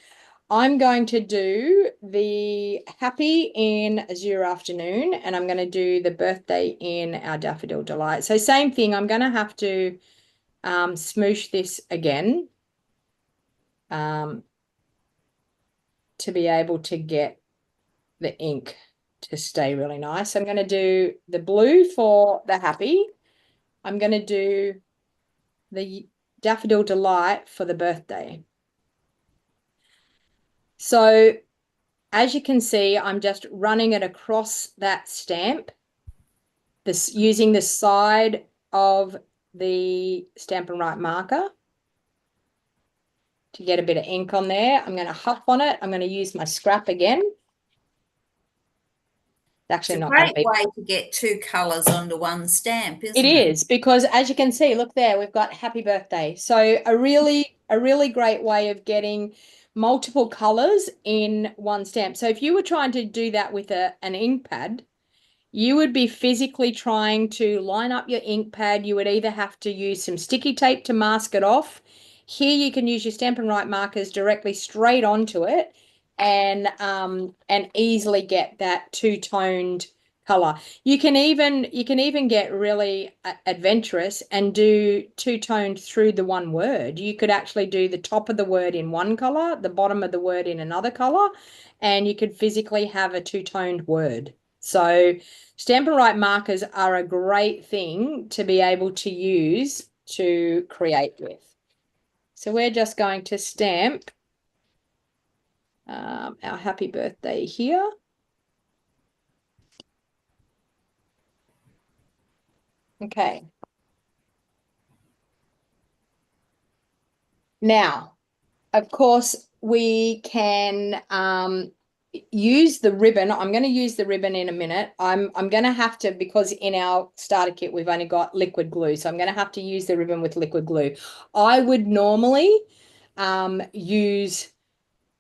Speaker 2: I'm going to do the happy in Azure Afternoon, and I'm going to do the birthday in our Daffodil Delight. So same thing, I'm going to have to smoosh this again to be able to get the ink to stay really nice. I'm going to do the blue for the happy. I'm going to do the Daffodil Delight for the birthday. So as you can see, I'm just running it across that stamp, this using the side of the Stampin' Right marker to get a bit of ink on there. I'm going to huff on it. I'm going to use my scrap again. Actually,
Speaker 1: it's a
Speaker 2: not
Speaker 1: great way to get 2 colors onto one stamp, isn't it?
Speaker 2: It is, because as you can see, look there, we've got happy birthday. So a really great way of getting multiple colors in one stamp. So if you were trying to do that with an ink pad, you would be physically trying to line up your ink pad. You would either have to use some sticky tape to mask it off. Here you can use your Stampin' Right markers directly straight onto it and easily get that two-toned color. You can even get really adventurous and do two-toned through the one word. You could actually do the top of the word in one color, the bottom of the word in another color, and you could physically have a two-toned word. So Stampin' Right markers are a great thing to be able to use to create with. So we're just going to stamp our happy birthday here. Okay. Now, of course, we can use the ribbon. I'm going to use the ribbon in a minute. I'm going to have to, because in our starter kit, we've only got liquid glue. So I'm going to have to use the ribbon with liquid glue. I would normally use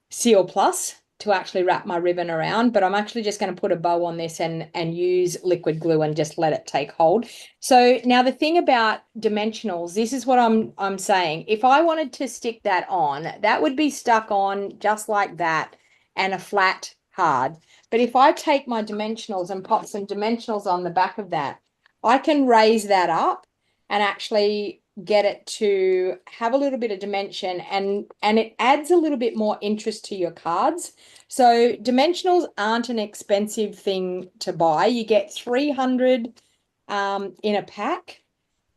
Speaker 2: Seal Plus to actually wrap my ribbon around, but I'm actually just going to put a bow on this and use liquid glue and just let it take hold. So now the thing about dimensionals, this is what I'm saying. If I wanted to stick that on, that would be stuck on just like that and a flat card. But if I take my dimensionals and pop some dimensionals on the back of that, I can raise that up and actually get it to have a little bit of dimension, and it adds a little bit more interest to your cards. So dimensionals aren't an expensive thing to buy. You get 300 in a pack,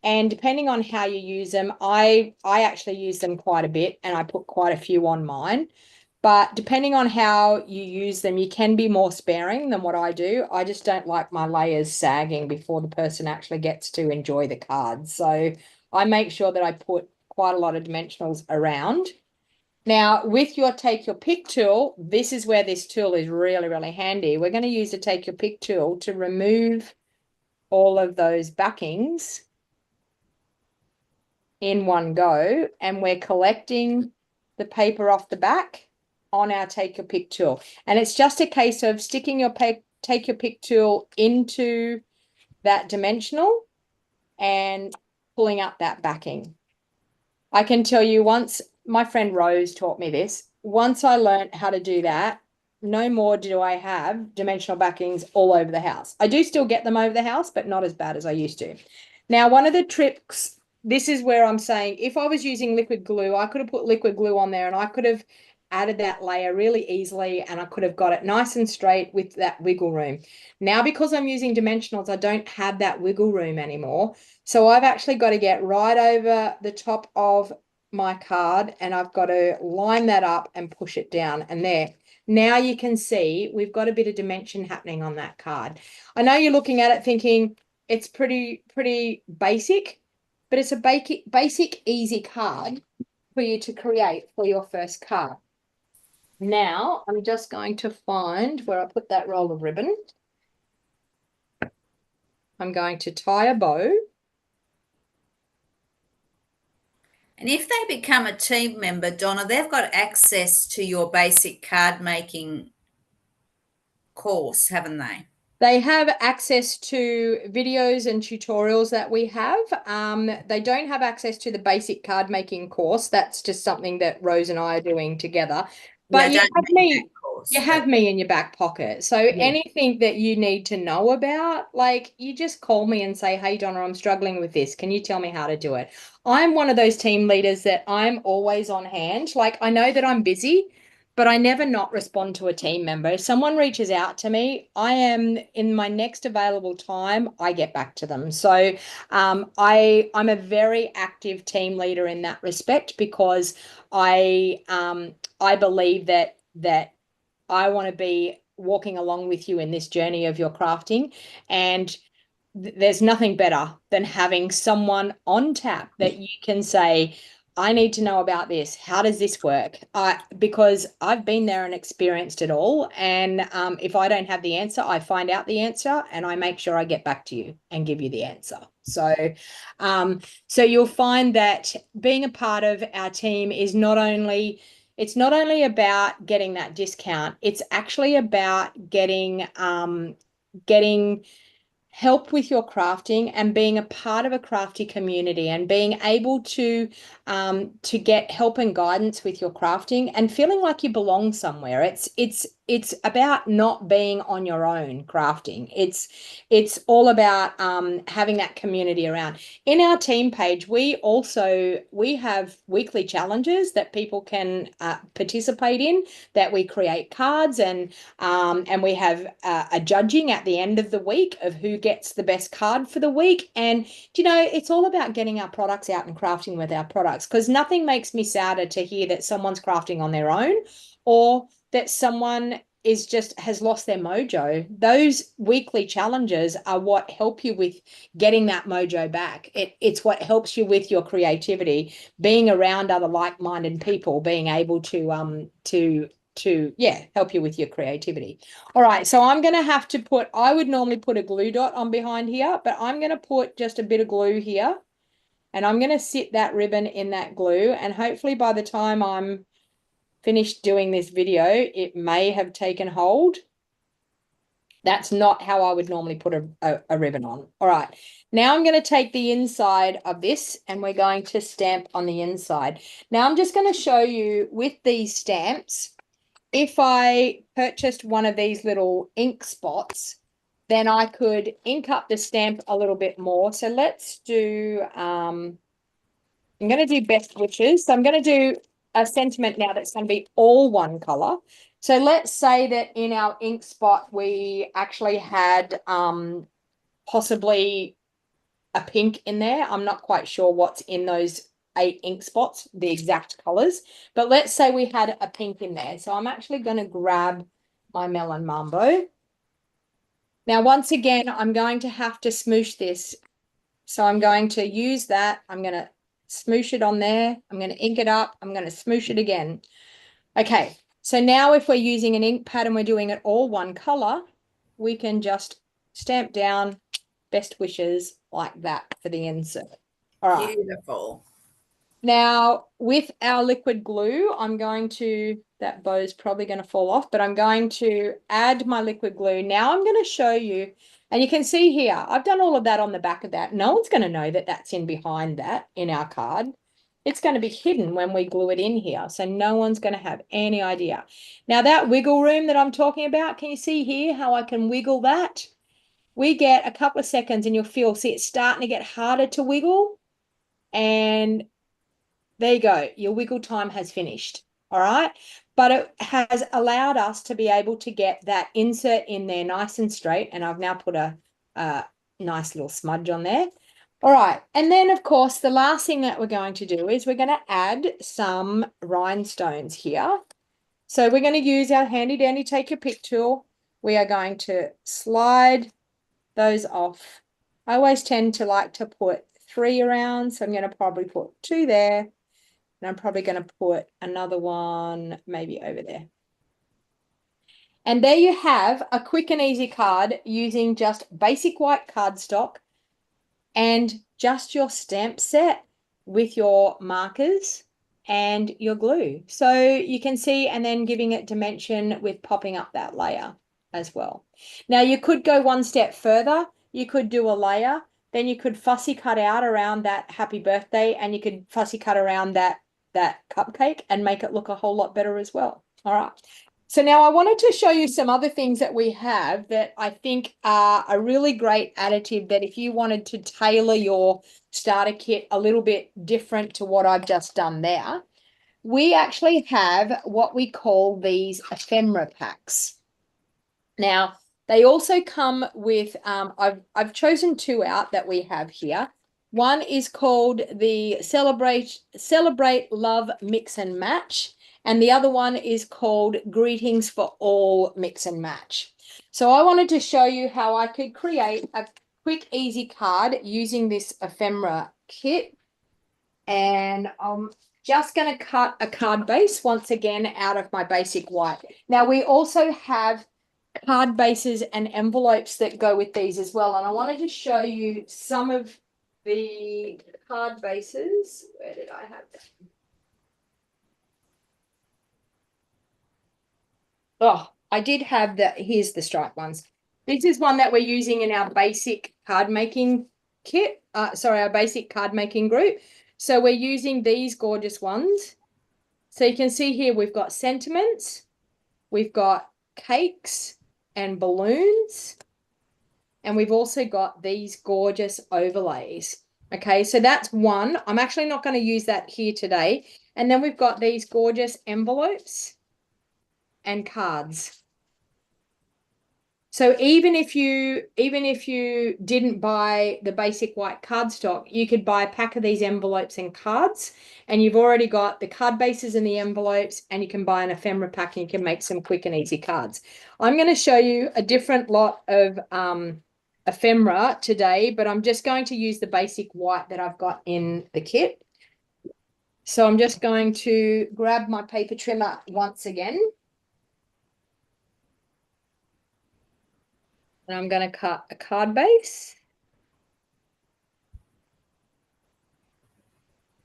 Speaker 2: and depending on how you use them, I actually use them quite a bit, and I put quite a few on mine. But depending on how you use them, you can be more sparing than what I do. I just don't like my layers sagging before the person actually gets to enjoy the cards. So I make sure that I put quite a lot of dimensionals around. Now, with your take your pick tool, this is where this tool is really, really handy. We're going to use the take your pick tool to remove all of those backings in one go, and we're collecting the paper off the back on our take your pick tool. And it's just a case of sticking your take your pick tool into that dimensional and pulling up that backing. I can tell you, once my friend Rose taught me this, once I learned how to do that, no more do I have dimensional backings all over the house. I do still get them over the house, but not as bad as I used to. Now, one of the tricks, this is where I'm saying, if I was using liquid glue, I could have put liquid glue on there and I could have added that layer really easily, and I could have got it nice and straight with that wiggle room. Now, because I'm using dimensionals, I don't have that wiggle room anymore. So I've actually got to get right over the top of my card, and I've got to line that up and push it down, and there. Now you can see we've got a bit of dimension happening on that card. I know you're looking at it thinking it's pretty basic, but it's a basic, easy card for you to create for your first card. Now I'm just going to find where I put that roll of ribbon. I'm going to tie a bow.
Speaker 1: And if they become a team member, Donna, they've got access to your basic card making course, haven't they?
Speaker 2: They have access to videos and tutorials that we have. They don't have access to the basic card making course. That's just something that Rose and I are doing together. But
Speaker 1: Yeah,
Speaker 2: you have me in your back pocket. So anything that you need to know about, like, you just call me and say, hey, Donna, I'm struggling with this. Can you tell me how to do it? I'm one of those team leaders that I'm always on hand. Like, I know that I'm busy, but I never not respond to a team member. If someone reaches out to me, I am in my next available time, I get back to them. So I'm a very active team leader in that respect, because I believe that I want to be walking along with you in this journey of your crafting, and there's nothing better than having someone on tap that you can say, I need to know about this. How does this work? Because I've been there and experienced it all. And if I don't have the answer, I find out the answer and I make sure I get back to you and give you the answer. So, so you'll find that being a part of our team is it's not only about getting that discount, it's actually about getting help with your crafting and being a part of a crafty community and being able to get help and guidance with your crafting and feeling like you belong somewhere. It's about not being on your own crafting. It's all about having that community around. In our team page, we have weekly challenges that people can participate in, that we create cards, and we have a judging at the end of the week of who gets the best card for the week. And it's all about getting our products out and crafting with our products, because nothing makes me sadder to hear that someone's crafting on their own, or that someone has lost their mojo. Those weekly challenges are what help you with getting that mojo back. It's what helps you with your creativity, being around other like-minded people, being able to help you with your creativity. All right, so I'm going to have to put, I would normally put a glue dot on behind here, but I'm going to put just a bit of glue here, and I'm going to sit that ribbon in that glue, and hopefully by the time I'm finished doing this video, it may have taken hold. That's not how I would normally put a ribbon on. All right, now I'm going to take the inside of this and we're going to stamp on the inside. Now I'm just going to show you with these stamps, if I purchased one of these little ink spots, then I could ink up the stamp a little bit more. So let's do, I'm going to do best wishes. So I'm going to do a sentiment now that's going to be all one color. So let's say that in our ink spot, we actually had possibly a pink in there. I'm not quite sure what's in those 8 ink spots, the exact colors, but let's say we had a pink in there. So I'm actually going to grab my Melon Mambo. Now, once again, I'm going to have to smoosh this. So I'm going to use that. I'm going to smoosh it on there. I'm going to ink it up. I'm going to smoosh it again. Okay, so now if we're using an ink pad and we're doing it all one color, we can just stamp down best wishes like that for the insert. All right.
Speaker 1: Beautiful.
Speaker 2: Now with our liquid glue, I'm going to, that bow's probably going to fall off, but I'm going to add my liquid glue. Now I'm going to show you, and you can see here, I've done all of that on the back of that. No one's going to know that that's in behind that in our card. It's going to be hidden when we glue it in here. So no one's going to have any idea. Now that wiggle room that I'm talking about, can you see here how I can wiggle that? We get a couple of seconds and you'll feel, see it's starting to get harder to wiggle. And there you go. Your wiggle time has finished. All right. But it has allowed us to be able to get that insert in there nice and straight. And I've now put a nice little smudge on there. All right. And then, of course, the last thing that we're going to do is we're going to add some rhinestones here. So we're going to use our handy dandy take your pick tool. We are going to slide those off. I always tend to like to put 3 around. So I'm going to probably put 2 there. And I'm probably going to put another one maybe over there. And there you have a quick and easy card using just basic white cardstock and just your stamp set with your markers and your glue. So you can see, and then giving it dimension with popping up that layer as well. Now you could go one step further. You could do a layer, then you could fussy cut out around that happy birthday, and you could fussy cut around that cupcake and make it look a whole lot better as well. All right. So now I wanted to show you some other things that we have that I think are a really great additive that if you wanted to tailor your starter kit a little bit different to what I've just done there, we actually have what we call these ephemera packs. Now, they also come with, I've chosen 2 out that we have here. One is called the Celebrate Love Mix and Match. And the other one is called Greetings for All Mix and Match. So I wanted to show you how I could create a quick, easy card using this ephemera kit. And I'm just going to cut a card base once again out of my basic white. Now we also have card bases and envelopes that go with these as well. And I wanted to show you some of the card bases. Where did I have that? Oh, I did have that. Here's the stripe ones. This is one that we're using in our basic card making kit. Our basic card making group. So we're using these gorgeous ones. So you can see here we've got sentiments, we've got cakes and balloons, and we've also got these gorgeous overlays. Okay, so that's one. I'm actually not going to use that here today. And then we've got these gorgeous envelopes and cards. So even if you didn't buy the basic white cardstock, you could buy a pack of these envelopes and cards, and you've already got the card bases and the envelopes, and you can buy an ephemera pack and you can make some quick and easy cards. I'm going to show you a different lot of ephemera today, but I'm just going to use the basic white that I've got in the kit. So I'm just going to grab my paper trimmer once again. And I'm going to cut a card base.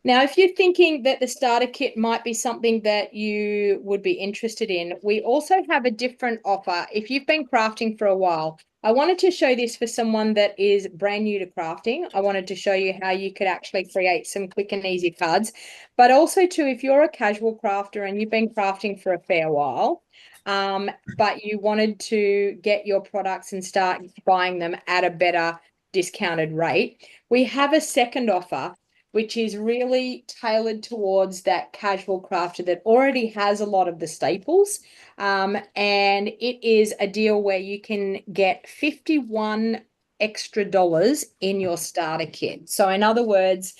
Speaker 2: Now, if you're thinking that the starter kit might be something that you would be interested in, we also have a different offer. If you've been crafting for a while, I wanted to show this for someone that is brand new to crafting. I wanted to show you how you could actually create some quick and easy cards, but also too, if you're a casual crafter and you've been crafting for a fair while, but you wanted to get your products and start buying them at a better discounted rate, we have a second offer, which is really tailored towards that casual crafter that already has a lot of the staples. And it is a deal where you can get $51 extra in your starter kit. So in other words,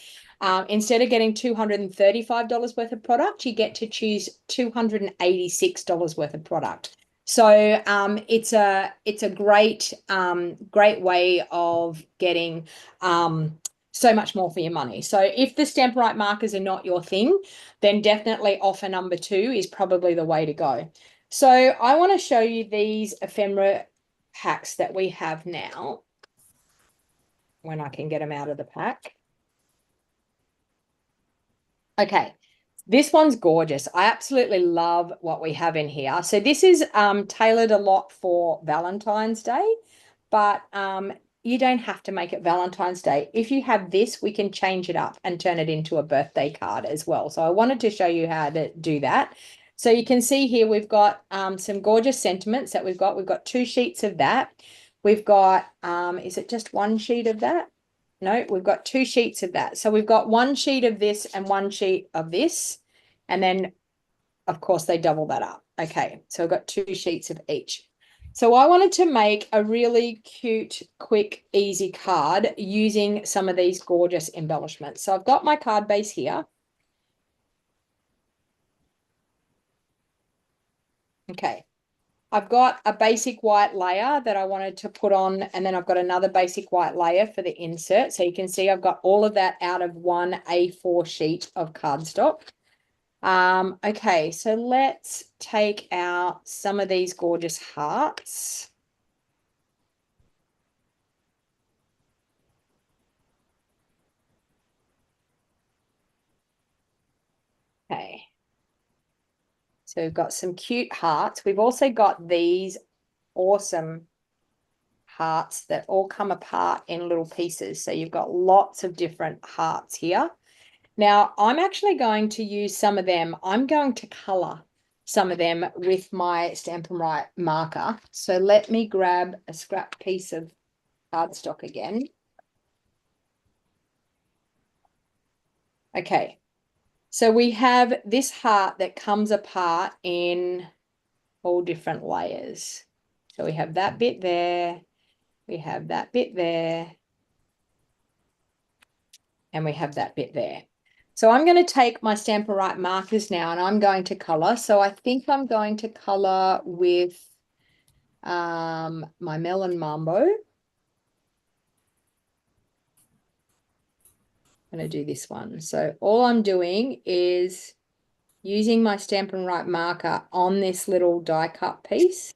Speaker 2: instead of getting $235 worth of product, you get to choose $286 worth of product. So it's a great way of getting so much more for your money. So if the Stampin' markers are not your thing, then definitely offer number 2 is probably the way to go. So I want to show you these ephemera packs that we have now, when I can get them out of the pack. Okay, this one's gorgeous. I absolutely love what we have in here. So this is tailored a lot for Valentine's Day, but you don't have to make it Valentine's Day. If you have this, we can change it up and turn it into a birthday card as well. So I wanted to show you how to do that. So you can see here we've got some gorgeous sentiments that we've got. We've got 2 sheets of that. We've got, is it just 1 sheet of that? No, we've got 2 sheets of that. So we've got 1 sheet of this and 1 sheet of this. And then, of course, they double that up. Okay, so I've got 2 sheets of each. So I wanted to make a really cute, quick, easy card using some of these gorgeous embellishments. So I've got my card base here. Okay. I've got a basic white layer that I wanted to put on, and then I've got another basic white layer for the insert. So you can see I've got all of that out of 1 A4 sheet of cardstock. Okay, so let's take out some of these gorgeous hearts. Okay. So we've got some cute hearts. We've also got these awesome hearts that all come apart in little pieces. So you've got lots of different hearts here. Now, I'm actually going to use some of them. I'm going to color some of them with my Stampin' marker. So let me grab a scrap piece of cardstock again. Okay. So we have this heart that comes apart in all different layers. So we have that bit there, we have that bit there, and we have that bit there. So I'm going to take my Stampin' markers now and I'm going to color. So I think I'm going to color with my Melon Mambo. I'm going to do this one. So all I'm doing is using my Stampin' marker on this little die cut piece.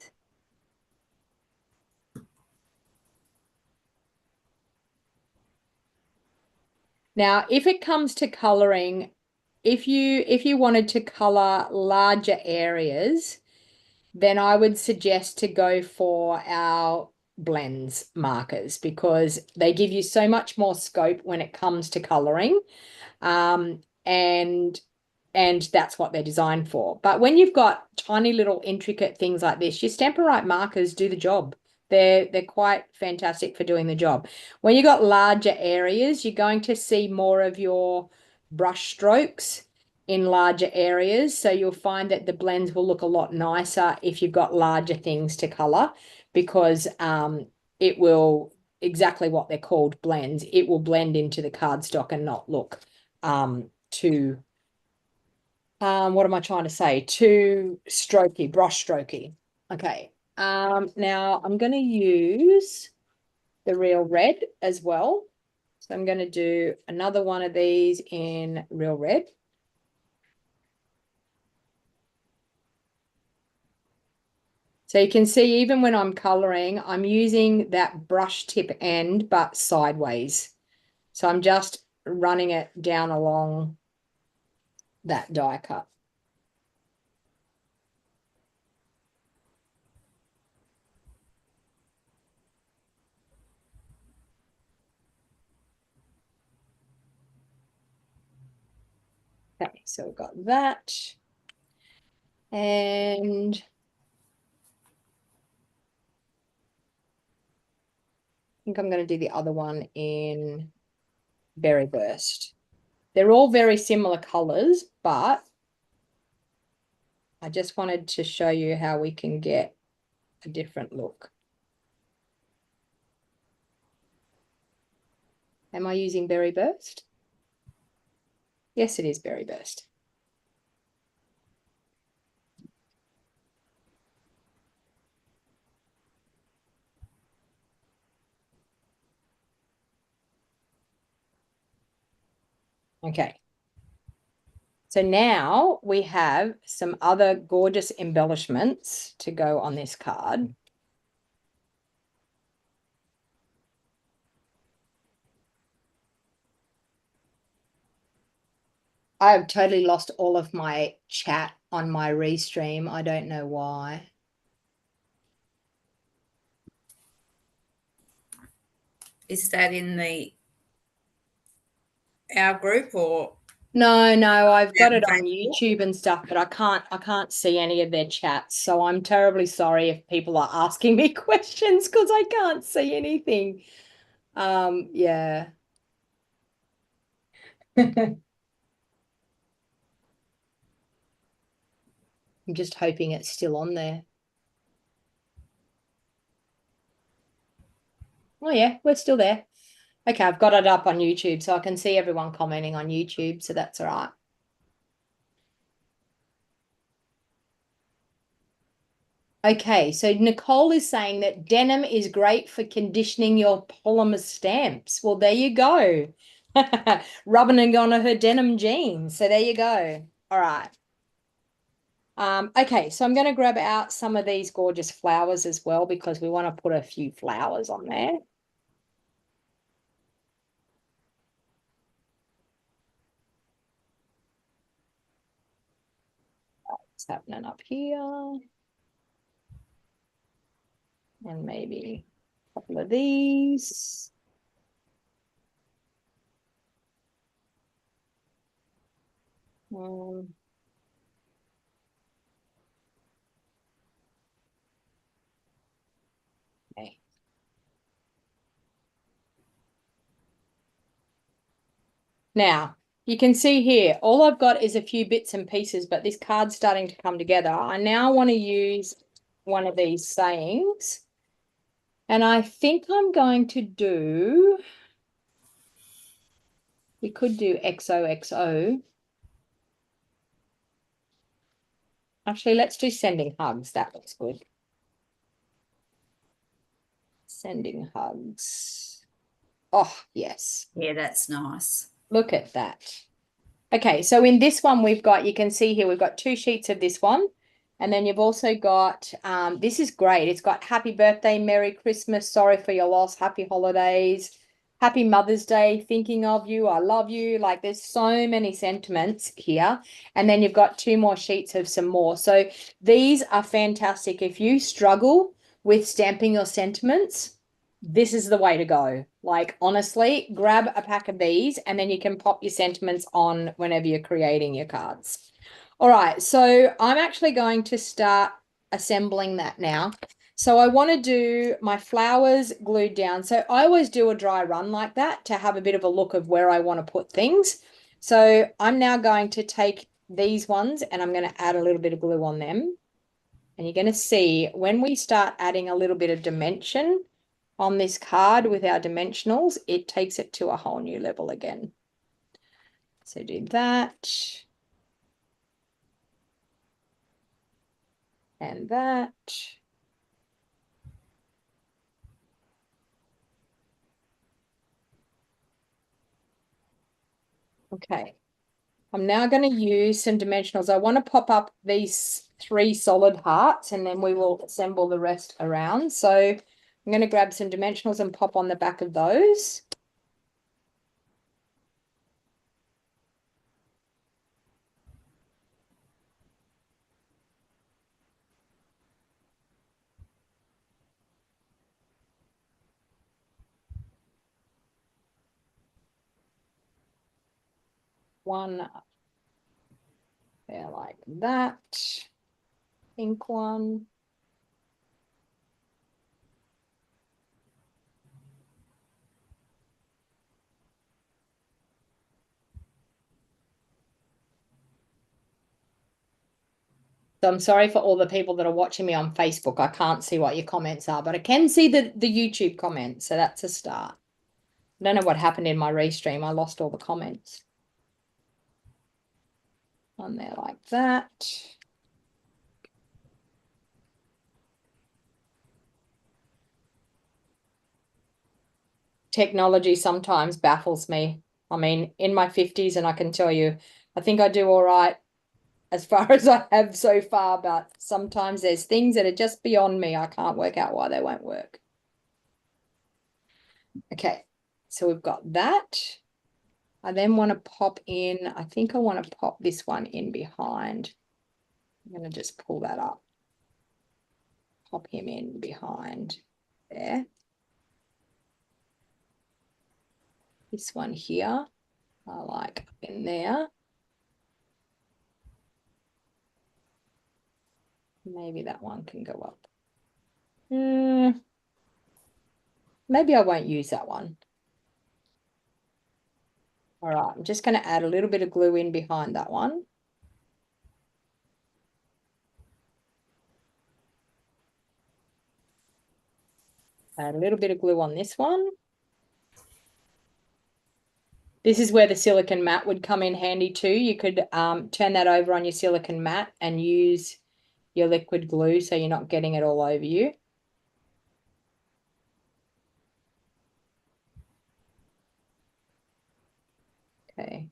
Speaker 2: Now, if it comes to coloring, if you wanted to color larger areas, then I would suggest to go for our blends markers because they give you so much more scope when it comes to coloring. And that's what they're designed for. But when you've got tiny little intricate things like this, your Stampin' markers do the job. They're quite fantastic for doing the job. When you've got larger areas, you're going to see more of your brush strokes in larger areas. So you'll find that the blends will look a lot nicer if you've got larger things to color. because it will, exactly what they're called, blends. It will blend into the cardstock and not look too, what am I trying to say? Too strokey, brush strokey. Okay. Now I'm going to use the Real Red as well. So I'm going to do another one of these in Real Red. So you can see even when I'm coloring, I'm using that brush tip end, but sideways. So I'm just running it down along that die cut. Okay, so we've got that. And I think I'm going to do the other one in Berry Burst. They're all very similar colors, but I just wanted to show you how we can get a different look. Am I using Berry Burst? Yes, it is Berry Burst. Okay. So now we have some other gorgeous embellishments to go on this card. I have totally lost all of my chat on my restream. I don't know why.
Speaker 1: Is that in our group or?
Speaker 2: No, I've got it on YouTube and stuff, but I can't see any of their chats. So I'm terribly sorry if people are asking me questions because I can't see anything. Yeah. I'm just hoping it's still on there. Oh yeah, we're still there. Okay, I've got it up on YouTube so I can see everyone commenting on YouTube, so that's all right. Okay, so Nicole is saying that denim is great for conditioning your polymer stamps. Well, there you go. Rubbing it on her denim jeans. So there you go. All right. Okay, so I'm going to grab out some of these gorgeous flowers as well because we want to put a few flowers on there. What's happening up here? And maybe a couple of these. Okay. Now, you can see here, all I've got is a few bits and pieces, but this card's starting to come together. I now want to use one of these sayings. And I think I'm going to do, we could do XOXO. Actually, let's do sending hugs. That looks good. Sending hugs. Oh, yes.
Speaker 1: Yeah, that's nice.
Speaker 2: Look at that. Okay, so in this one we've got, you can see here, we've got 2 sheets of this one. And then you've also got, this is great. It's got happy birthday, Merry Christmas, sorry for your loss, happy holidays, happy Mother's Day, thinking of you, I love you. Like there's so many sentiments here. And then you've got 2 more sheets of some more. So these are fantastic. If you struggle with stamping your sentiments, this is the way to go. Like, honestly, grab a pack of these and then you can pop your sentiments on whenever you're creating your cards. All right, so I'm actually going to start assembling that now. So I want to do my flowers glued down. So I always do a dry run like that to have a bit of a look of where I want to put things. So I'm now going to take these ones and I'm going to add a little bit of glue on them. And you're going to see when we start adding a little bit of dimension on this card with our dimensionals, it takes it to a whole new level again. So do that. And that. Okay. I'm now going to use some dimensionals. I want to pop up these 3 solid hearts and then we will assemble the rest around. So I'm going to grab some dimensionals and pop on the back of those. One there like that. Pink one. So I'm sorry for all the people that are watching me on Facebook. I can't see what your comments are, but I can see the YouTube comments. So that's a start. I don't know what happened in my restream. I lost all the comments. On there like that. Technology sometimes baffles me. I mean, in my 50s, and I can tell you, I think I do all right as far as I have so far, but sometimes there's things that are just beyond me. I can't work out why they won't work. Okay, so we've got that. I then want to pop in, I think I want to pop this one in behind. I'm going to just pull that up. Pop him in behind there. This one here, I like up in there. Maybe that one can go up. Maybe I won't use that one. All right, I'm just going to add a little bit of glue in behind that one. Add a little bit of glue on this one. This is where the silicone mat would come in handy too. You could turn that over on your silicone mat and use your liquid glue so you're not getting it all over you. Okay.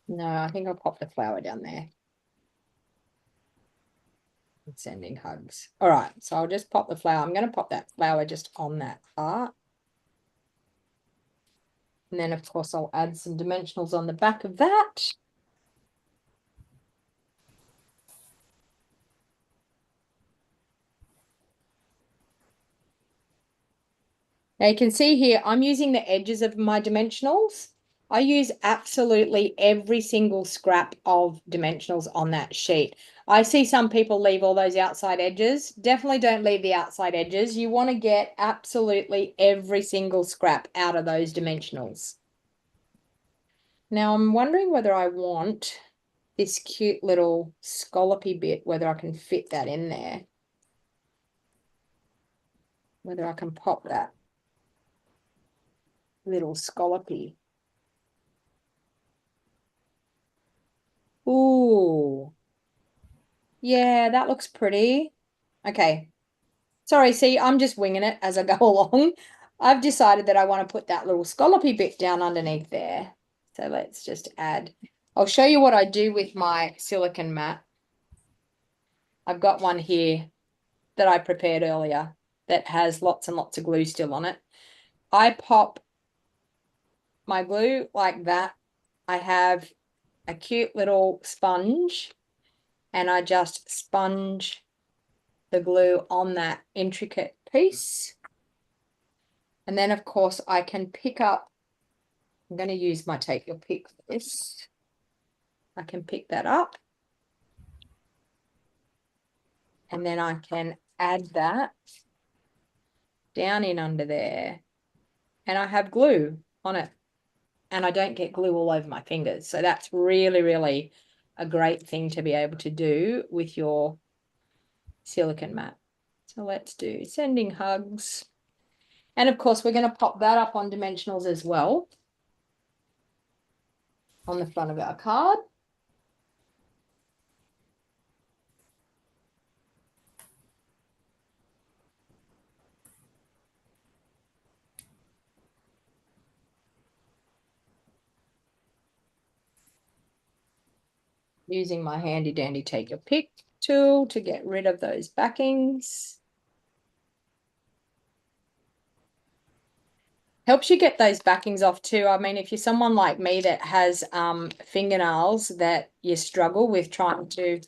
Speaker 2: No, I think I'll pop the flower down there. I'm sending hugs. All right, so I'll just pop the flower. I'm going to pop that flower just on that heart. And then, of course, I'll add some dimensionals on the back of that. Now you can see here, I'm using the edges of my dimensionals. I use absolutely every single scrap of dimensionals on that sheet. I see some people leave all those outside edges. Definitely don't leave the outside edges. You want to get absolutely every single scrap out of those dimensionals. Now I'm wondering whether I want this cute little scallopy bit, whether I can fit that in there. Whether I can pop that little scallopy. Ooh. Yeah, that looks pretty. Okay. Sorry, see, I'm just winging it as I go along. I've decided that I want to put that little scallopy bit down underneath there. So let's just add. I'll show you what I do with my silicone mat. I've got one here that I prepared earlier that has lots and lots of glue still on it. I pop my glue like that. I have a cute little sponge and I just sponge the glue on that intricate piece. And then, of course, I can pick up, I'm going to use my take your pick for this. I can pick that up. And then I can add that down in under there. And I have glue on it. and I don't get glue all over my fingers. So that's really, really a great thing to be able to do with your silicone mat. So let's do sending hugs. And of course, we're going to pop that up on dimensionals as well on the front of our card. Using my handy dandy take a pic tool to get rid of those backings. Helps you get those backings off too. I mean, if you're someone like me that has fingernails that you struggle with trying to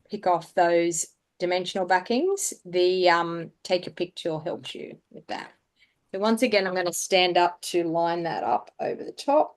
Speaker 2: pick off those dimensional backings, the take a pic tool helps you with that. So once again, I'm going to stand up to line that up over the top.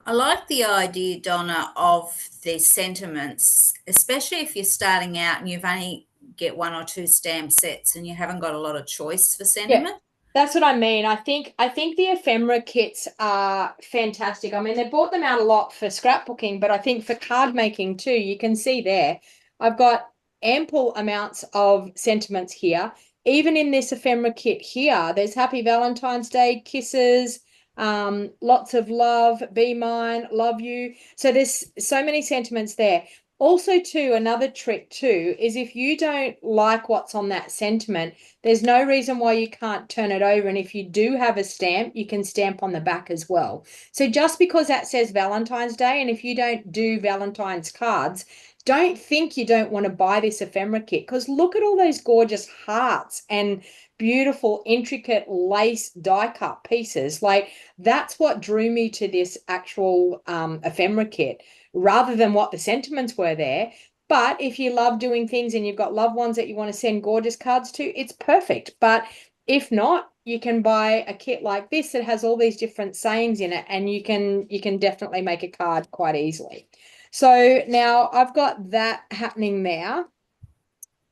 Speaker 1: I like the idea, Donna, of the sentiments, especially if you're starting out and you've only get 1 or 2 stamp sets and you haven't got a lot of choice for sentiment.
Speaker 2: Yeah, that's what I mean. I think the ephemera kits are fantastic. I mean, they brought them out a lot for scrapbooking, but I think for card making too, you can see there, I've got ample amounts of sentiments here. Even in this ephemera kit here, there's Happy Valentine's Day, kisses, lots of love, be mine, love you. So there's so many sentiments there. Also, too, another trick too is if you don't like what's on that sentiment, there's no reason why you can't turn it over. And if you do have a stamp, you can stamp on the back as well. So just because that says Valentine's Day, and if you don't do Valentine's cards, don't think you don't want to buy this ephemera kit, because look at all those gorgeous hearts and beautiful, intricate lace die cut pieces. Like, that's what drew me to this actual ephemera kit, rather than what the sentiments were there. But if you love doing things and you've got loved ones that you want to send gorgeous cards to, it's perfect. But if not, you can buy a kit like this that has all these different sayings in it, and you can definitely make a card quite easily. So now I've got that happening there.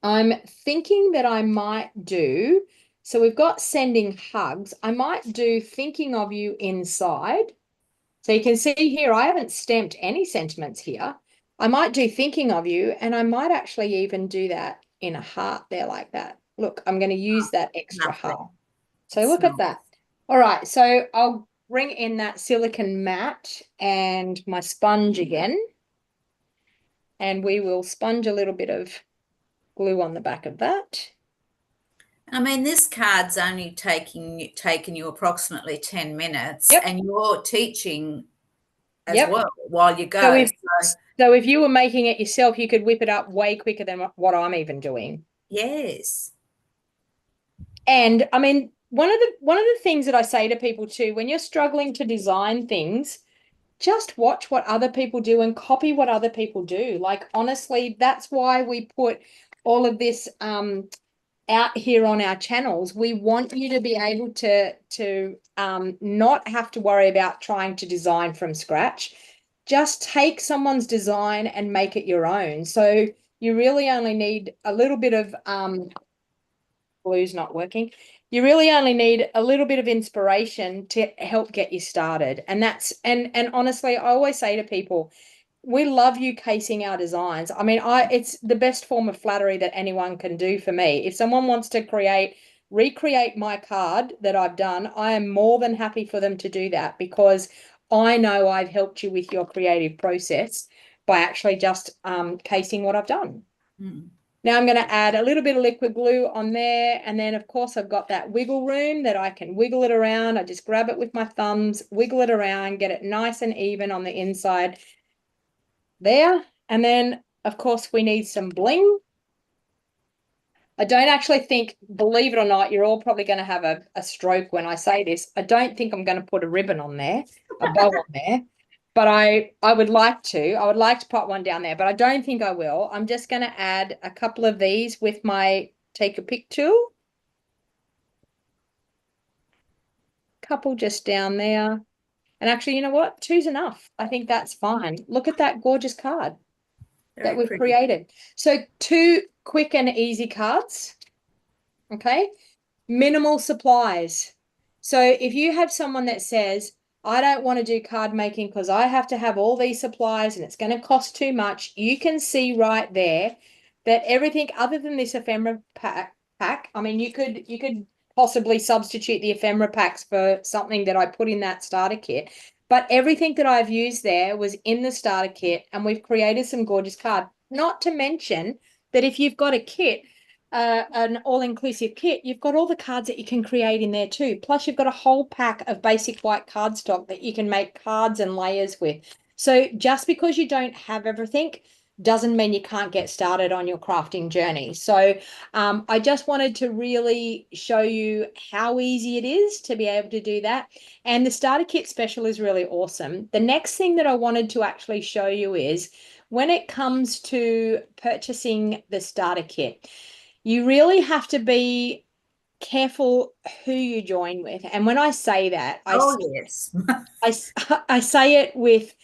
Speaker 2: I'm thinking that I might do, so we've got sending hugs. I might do thinking of you inside. So you can see here, I haven't stamped any sentiments here. I might do thinking of you, and I might actually even do that in a heart there like that. Look, I'm going to use that extra heart. So look at that. All right, so I'll bring in that silicone mat and my sponge again. And we will sponge a little bit of glue on the back of that.
Speaker 1: I mean, this card's only taken you approximately 10 minutes,
Speaker 2: Yep.
Speaker 1: and you're teaching as
Speaker 2: Yep.
Speaker 1: well while you go.
Speaker 2: So if you were making it yourself, you could whip it up way quicker than what I'm even doing.
Speaker 1: Yes.
Speaker 2: And I mean, one of the things that I say to people too, when you're struggling to design things, just watch what other people do and copy what other people do. Like, honestly, that's why we put all of this out here on our channels. We want you to be able to not have to worry about trying to design from scratch. Just take someone's design and make it your own. So you really only need a little bit of glue's not working. You really only need a little bit of inspiration to help get you started. And that's and honestly, I always say to people, we love you casing our designs. I mean, it's the best form of flattery that anyone can do for me. If someone wants to recreate my card that I've done, I am more than happy for them to do that, because I know I've helped you with your creative process by actually just casing what I've done.
Speaker 1: Mm.
Speaker 2: Now I'm going to add a little bit of liquid glue on there. And then, of course, I've got that wiggle room that I can wiggle it around. I just grab it with my thumbs, wiggle it around, get it nice and even on the inside there. And then, of course, we need some bling. I don't actually think, believe it or not, you're all probably going to have a stroke when I say this. I don't think I'm going to put a ribbon on there, a bow on there. But I would like to. I would like to put one down there, but I don't think I will. I'm just going to add a couple of these with my take a pic tool. Couple just down there. And actually, you know what? 2's enough. I think that's fine. Look at that gorgeous card that we've created. So 2 quick and easy cards. Okay. Minimal supplies. So if you have someone that says, I don't want to do card making because I have to have all these supplies and it's going to cost too much, you can see right there that everything other than this ephemera pack, I mean, you could possibly substitute the ephemera packs for something that I put in that starter kit. But everything that I've used there was in the starter kit, and we've created some gorgeous cards. Not to mention that if you've got a kit, an all-inclusive kit, you've got all the cards that you can create in there too. Plus, you've got a whole pack of basic white cardstock that you can make cards and layers with. So just because you don't have everything doesn't mean you can't get started on your crafting journey. So I just wanted to really show you how easy it is to be able to do that. And the starter kit special is really awesome. The next thing that I wanted to actually show you is when it comes to purchasing the starter kit, you really have to be careful who you join with. And when I say that,
Speaker 1: Yes.
Speaker 2: I say it with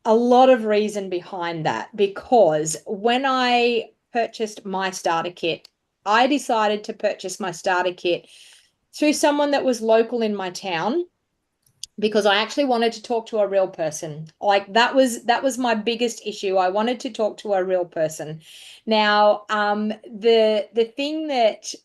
Speaker 2: a lot of reason behind that, because when I purchased my starter kit, I decided to purchase my starter kit through someone that was local in my town, because I actually wanted to talk to a real person. Like that was my biggest issue. I wanted to talk to a real person. Now, the thing that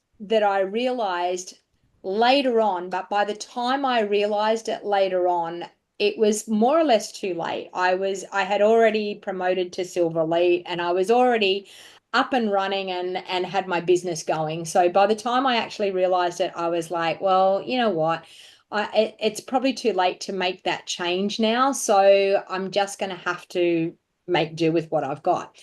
Speaker 2: I realized later on, but by the time I realized it later on, it was more or less too late. I had already promoted to Silver Elite, and I was already up and running and had my business going. So by the time I actually realized it, I was like, well, you know what? It's probably too late to make that change now. So I'm just going to have to make do with what I've got.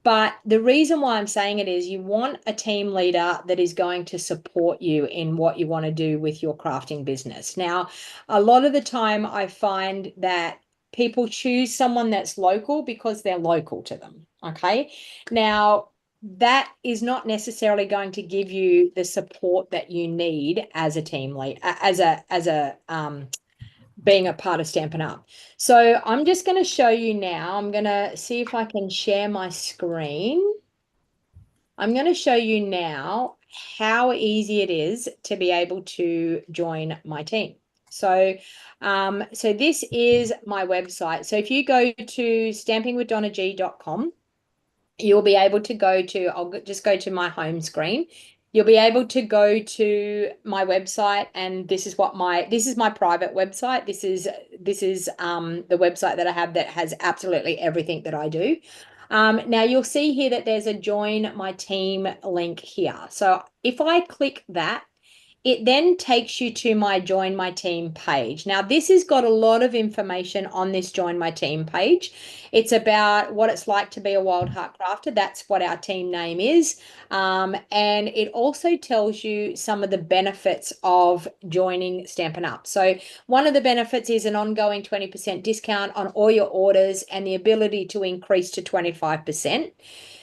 Speaker 2: But the reason why I'm saying it is you want a team leader that is going to support you in what you want to do with your crafting business. Now, a lot of the time I find that people choose someone that's local because they're local to them. Okay. Now, that is not necessarily going to give you the support that you need as a team lead, as a being a part of Stampin' Up. So I'm just going to show you now. I'm going to see if I can share my screen. I'm going to show you now how easy it is to be able to join my team. So this is my website. So if you go to stampingwithdonnag.com, you'll be able to go to, I'll just go to my home screen. You'll be able to go to my website, and this is my private website. This is the website that I have that has absolutely everything that I do. Now you'll see here that there's a join my team link here. So if I click that, it then takes you to my Join My Team page. Now, this has got a lot of information on this Join My Team page. It's about what it's like to be a Wildheart Crafter. That's what our team name is. And it also tells you some of the benefits of joining Stampin' Up. So one of the benefits is an ongoing 20% discount on all your orders and the ability to increase to 25%.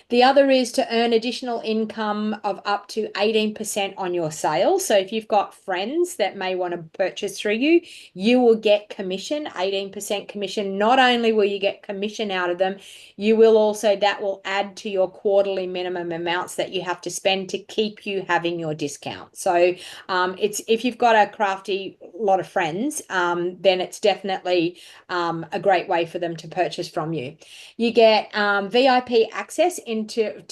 Speaker 2: The other is to earn additional income of up to 18% on your sales. So if you've got friends that may want to purchase through you, you will get commission, 18% commission. Not only will you get commission out of them, you will also, that will add to your quarterly minimum amounts that you have to spend to keep you having your discount. So it's, if you've got a crafty lot of friends, then it's definitely a great way for them to purchase from you. You get VIP access into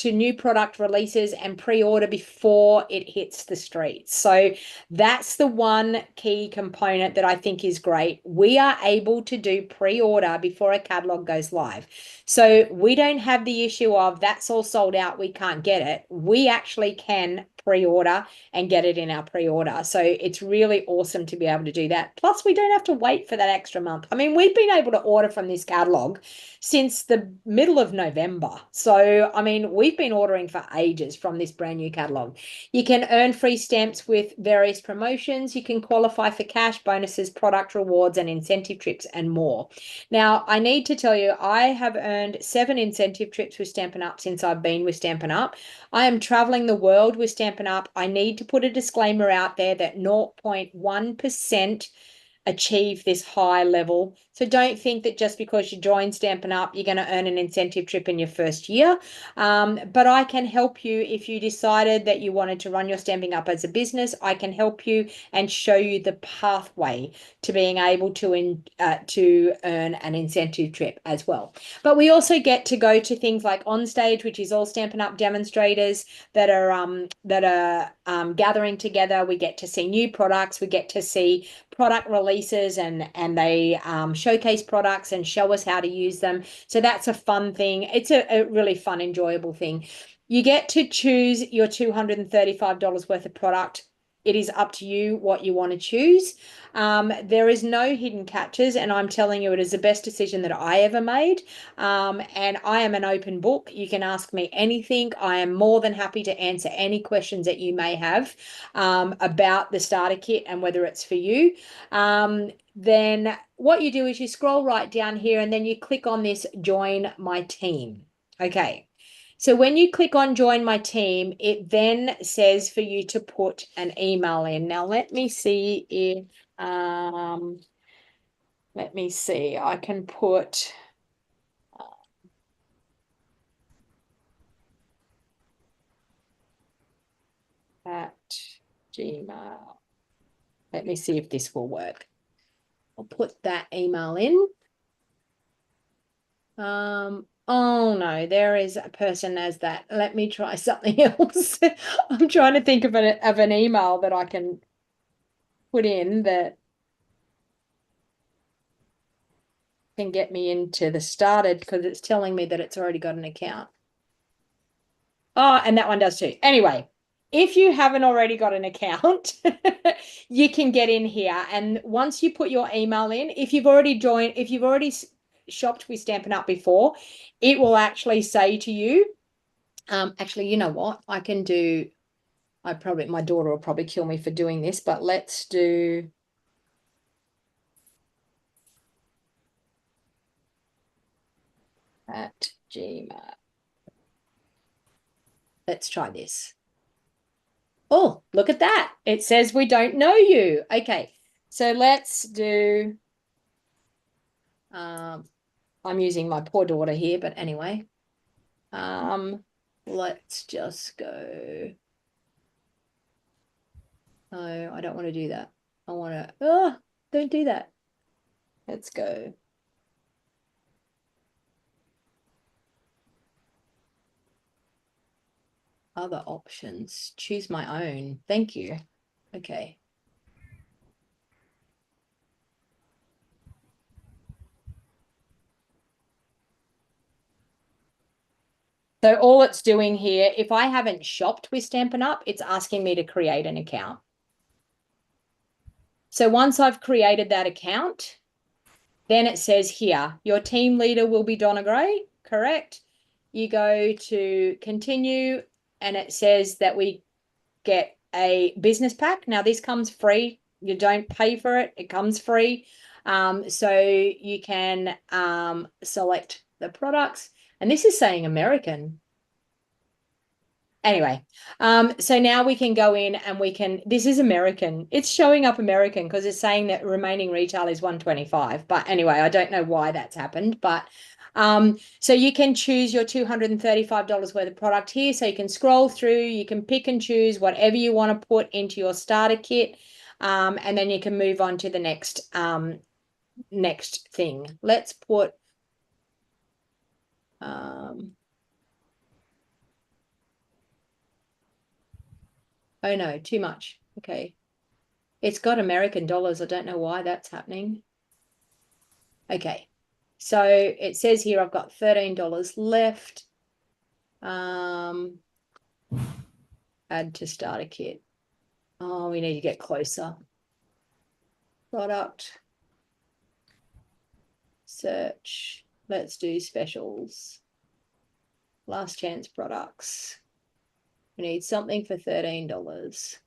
Speaker 2: new product releases and pre-order before it hits the streets. So that's the one key component that I think is great. We are able to do pre-order before a catalog goes live. So we don't have the issue of that's all sold out, we can't get it. We actually can pre-order and get it in our pre-order. So it's really awesome to be able to do that. Plus, we don't have to wait for that extra month. I mean, we've been able to order from this catalog since the middle of November. So, I mean, we've been ordering for ages from this brand new catalog. You can earn free stamps with various promotions. You can qualify for cash, bonuses, product rewards, and incentive trips and more. Now, I need to tell you, I have earned 7 incentive trips with Stampin' Up since I've been with Stampin' Up. I am traveling the world with Stampin' Up. I need to put a disclaimer out there that 0.1% achieve this high level So don't think that just because you join Stampin' Up, you're going to earn an incentive trip in your first year. But I can help you if you decided that you wanted to run your Stampin' Up as a business. I can help you and show you the pathway to being able to earn an incentive trip as well. But we also get to go to things like On Stage, which is all Stampin' Up demonstrators that are gathering together. We get to see new products. We get to see product releases, and they showcase products and show us how to use them. So that's a fun thing. It's a really fun, enjoyable thing. You get to choose your $235 worth of product. It is up to you what you want to choose. There is no hidden catches, and I'm telling you, it is the best decision that I ever made. And I am an open book. You can ask me anything. I am more than happy to answer any questions that you may have about the starter kit and whether it's for you. Then what you do is you scroll right down here and then you click on this Join My Team. Okay. So when you click on Join My Team, it then says for you to put an email in. Now, let me see if, I can put at Gmail. Let me see if this will work. I'll put that email in. Oh no, there is a person as that. Let me try something else. I'm trying to think of an email that I can put in that can get me into the started, because it's telling me that it's already got an account. Oh, and that one does too. Anyway, if you haven't already got an account, you can get in here. And once you put your email in, if you've already shopped with Stampin' Up before, it will actually say to you, actually, you know what? My daughter will probably kill me for doing this, but let's do at Gmail. Let's try this. Oh, look at that. It says we don't know you. Okay, so let's do, I'm using my poor daughter here, but anyway, let's just go. No, I don't want to do that. I want to, oh, don't do that. Let's go. Other options. Choose my own. Thank you. Okay. So all it's doing here, if I haven't shopped with Stampin' Up, it's asking me to create an account. So once I've created that account, then it says here, your team leader will be Donna Gray, correct? You go to continue, and it says that we get a business pack. Now, this comes free. You don't pay for it. It comes free. So you can select the products. And this is saying American. Anyway, so now we can go in and this is American. It's showing up American because it's saying that remaining retail is $125. But anyway, I don't know why that's happened. But so you can choose your $235 worth of product here. So you can scroll through, you can pick and choose whatever you want to put into your starter kit. And then you can move on to the next thing. Let's put oh no, too much. Okay. It's got American dollars. I don't know why that's happening. Okay. So it says here I've got $13 left. Add to starter kit. Oh, we need to get closer. Product. Search. Let's do specials. Last chance products. We need something for $13.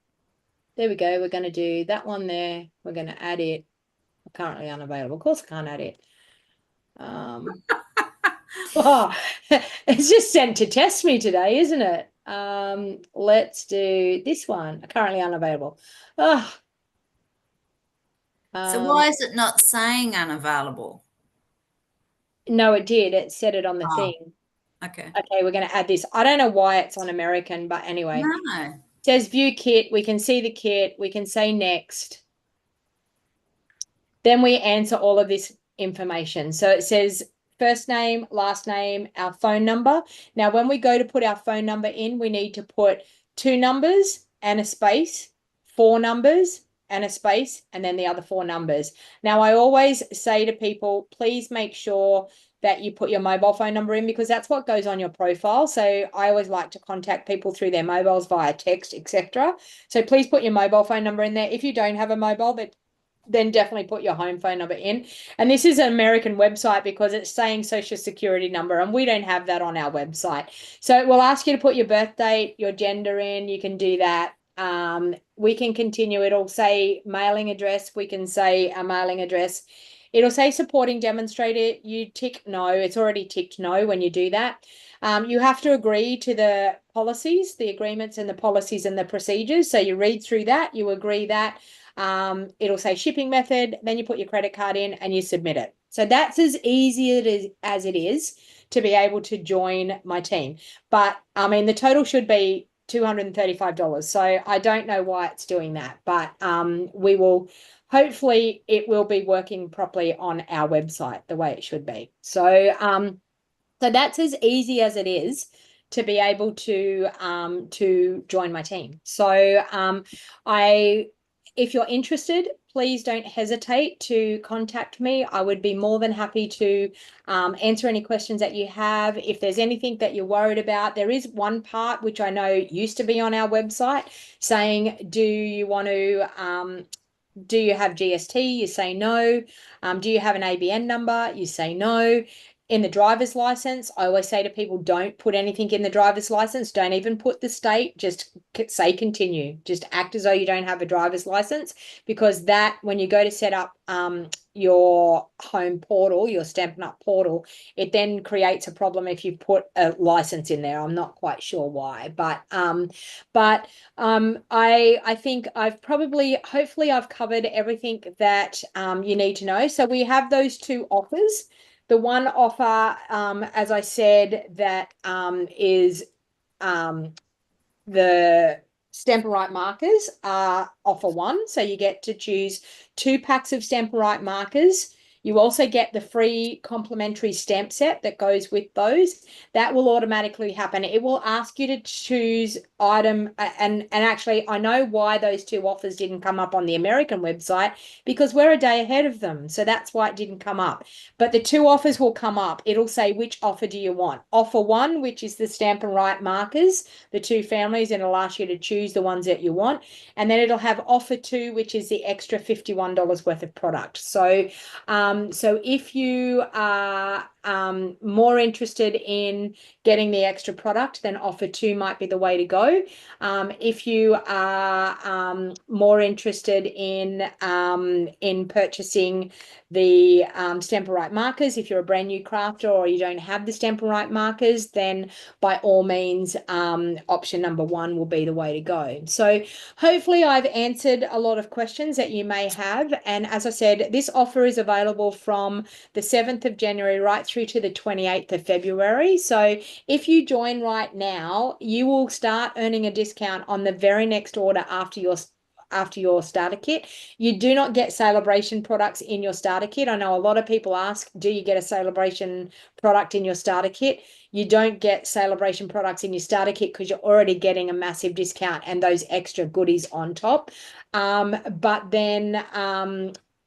Speaker 2: There we go. We're going to do that one there. We're going to add it. Currently unavailable. Of course I can't add it. Oh, it's just sent to test me today, isn't it? Let's do this one. Currently unavailable. Oh,
Speaker 1: So why is it not saying unavailable?
Speaker 2: No, it did. It said it on the
Speaker 1: Oh,
Speaker 2: thing.
Speaker 1: okay.
Speaker 2: Okay, we're going to add this. I don't know why it's on American, but anyway.
Speaker 1: No.
Speaker 2: It says view kit. We can see the kit. We can say next. Then we answer all of this information. So it says first name, last name, our phone number. Now, when we go to put our phone number in, we need to put 2 numbers and a space, 4 numbers and a space, and then the other 4 numbers. Now, I always say to people, please make sure that you put your mobile phone number in, because that's what goes on your profile. So I always like to contact people through their mobiles via text, etc. So please put your mobile phone number in there. If you don't have a mobile, then definitely put your home phone number in. And this is an American website because it's saying social security number, and we don't have that on our website. So it will ask you to put your birth date, your gender in. You can do that. We can continue. It'll say mailing address. We can say a mailing address. It'll say supporting demonstrator. You tick no. It's already ticked no when you do that. You have to agree to the policies, the agreements and the policies and the procedures. So you read through that, you agree that. It'll say shipping method, then you put your credit card in and you submit it. So that's as easy as it is to be able to join my team. But I mean, the total should be $235. So I don't know why it's doing that, but we will, hopefully it will be working properly on our website the way it should be. So that's as easy as it is to be able to join my team. So if you're interested, please don't hesitate to contact me. I would be more than happy to answer any questions that you have. If there's anything that you're worried about, there is one part which I know used to be on our website saying, do you want to do you have GST? You say no. Do you have an ABN number? You say no. In the driver's license, I always say to people, don't put anything in the driver's license. Don't even put the state. Just say continue. Just act as though you don't have a driver's license, because that, when you go to set up your home portal, your Stampin' Up portal, it then creates a problem if you put a license in there. I'm not quite sure why, but I think I've probably, hopefully I've covered everything that you need to know. So we have those 2 offers. The one offer, as I said, that is the Stampin' Right markers are offer 1. So you get to choose 2 packs of Stampin' Right markers. You also get the free complimentary stamp set that goes with those. That will automatically happen. It will ask you to choose item, and actually I know why those 2 offers didn't come up on the American website, because we're a day ahead of them. So that's why it didn't come up. But the 2 offers will come up. It'll say, which offer do you want? Offer 1, which is the Stampin' Right markers, the 2 families, and it'll ask you to choose the ones that you want. And then it'll have offer 2, which is the extra $51 worth of product. So if you are more interested in getting the extra product, then offer 2 might be the way to go. If you are more interested in purchasing the Stampin' Right markers, if you're a brand new crafter or you don't have the Stampin' Right markers, then by all means, option number 1 will be the way to go. So hopefully I've answered a lot of questions that you may have. And as I said, this offer is available from the 7th of January right through to the 28th of February. So if you join right now, you will start earning a discount on the very next order after your starter kit. You do not get Sale-A-Bration products in your starter kit. I know a lot of people ask, do you get a Sale-A-Bration product in your starter kit? You don't get Sale-A-Bration products in your starter kit because you're already getting a massive discount and those extra goodies on top. But then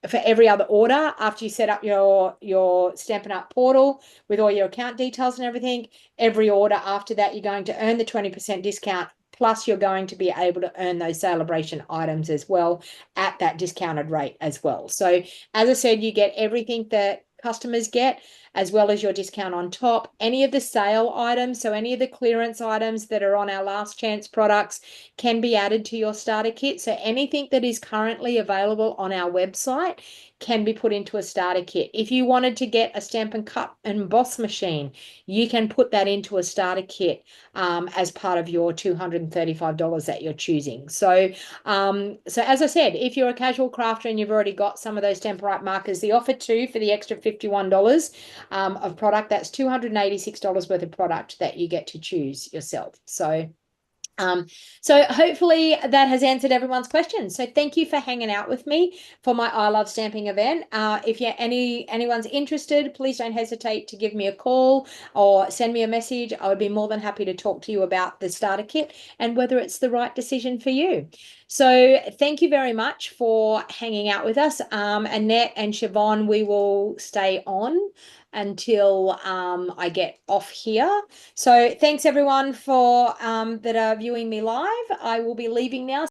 Speaker 2: for every other order, after you set up your Stampin' Up portal with all your account details and everything, every order after that, you're going to earn the 20% discount. Plus, you're going to be able to earn those Sale-A-Bration items as well at that discounted rate as well. So, as I said, you get everything that customers get, as well as your discount on top. Any of the sale items, so any of the clearance items that are on our last chance products, can be added to your starter kit. So anything that is currently available on our website can be put into a starter kit. If you wanted to get a Stampin' Cut and Emboss machine, you can put that into a starter kit as part of your $235 that you're choosing. So as I said, if you're a casual crafter and you've already got some of those Temperite markers, the offer too for the extra $51 of product, that's $286 worth of product that you get to choose yourself. So hopefully that has answered everyone's questions. So thank you for hanging out with me for my I Love Stamping event. If anyone's interested, please don't hesitate to give me a call or send me a message. I would be more than happy to talk to you about the starter kit and whether it's the right decision for you. So thank you very much for hanging out with us. Annette and Siobhan, we will stay on until I get off here. So thanks everyone for that are viewing me live. I will be leaving now.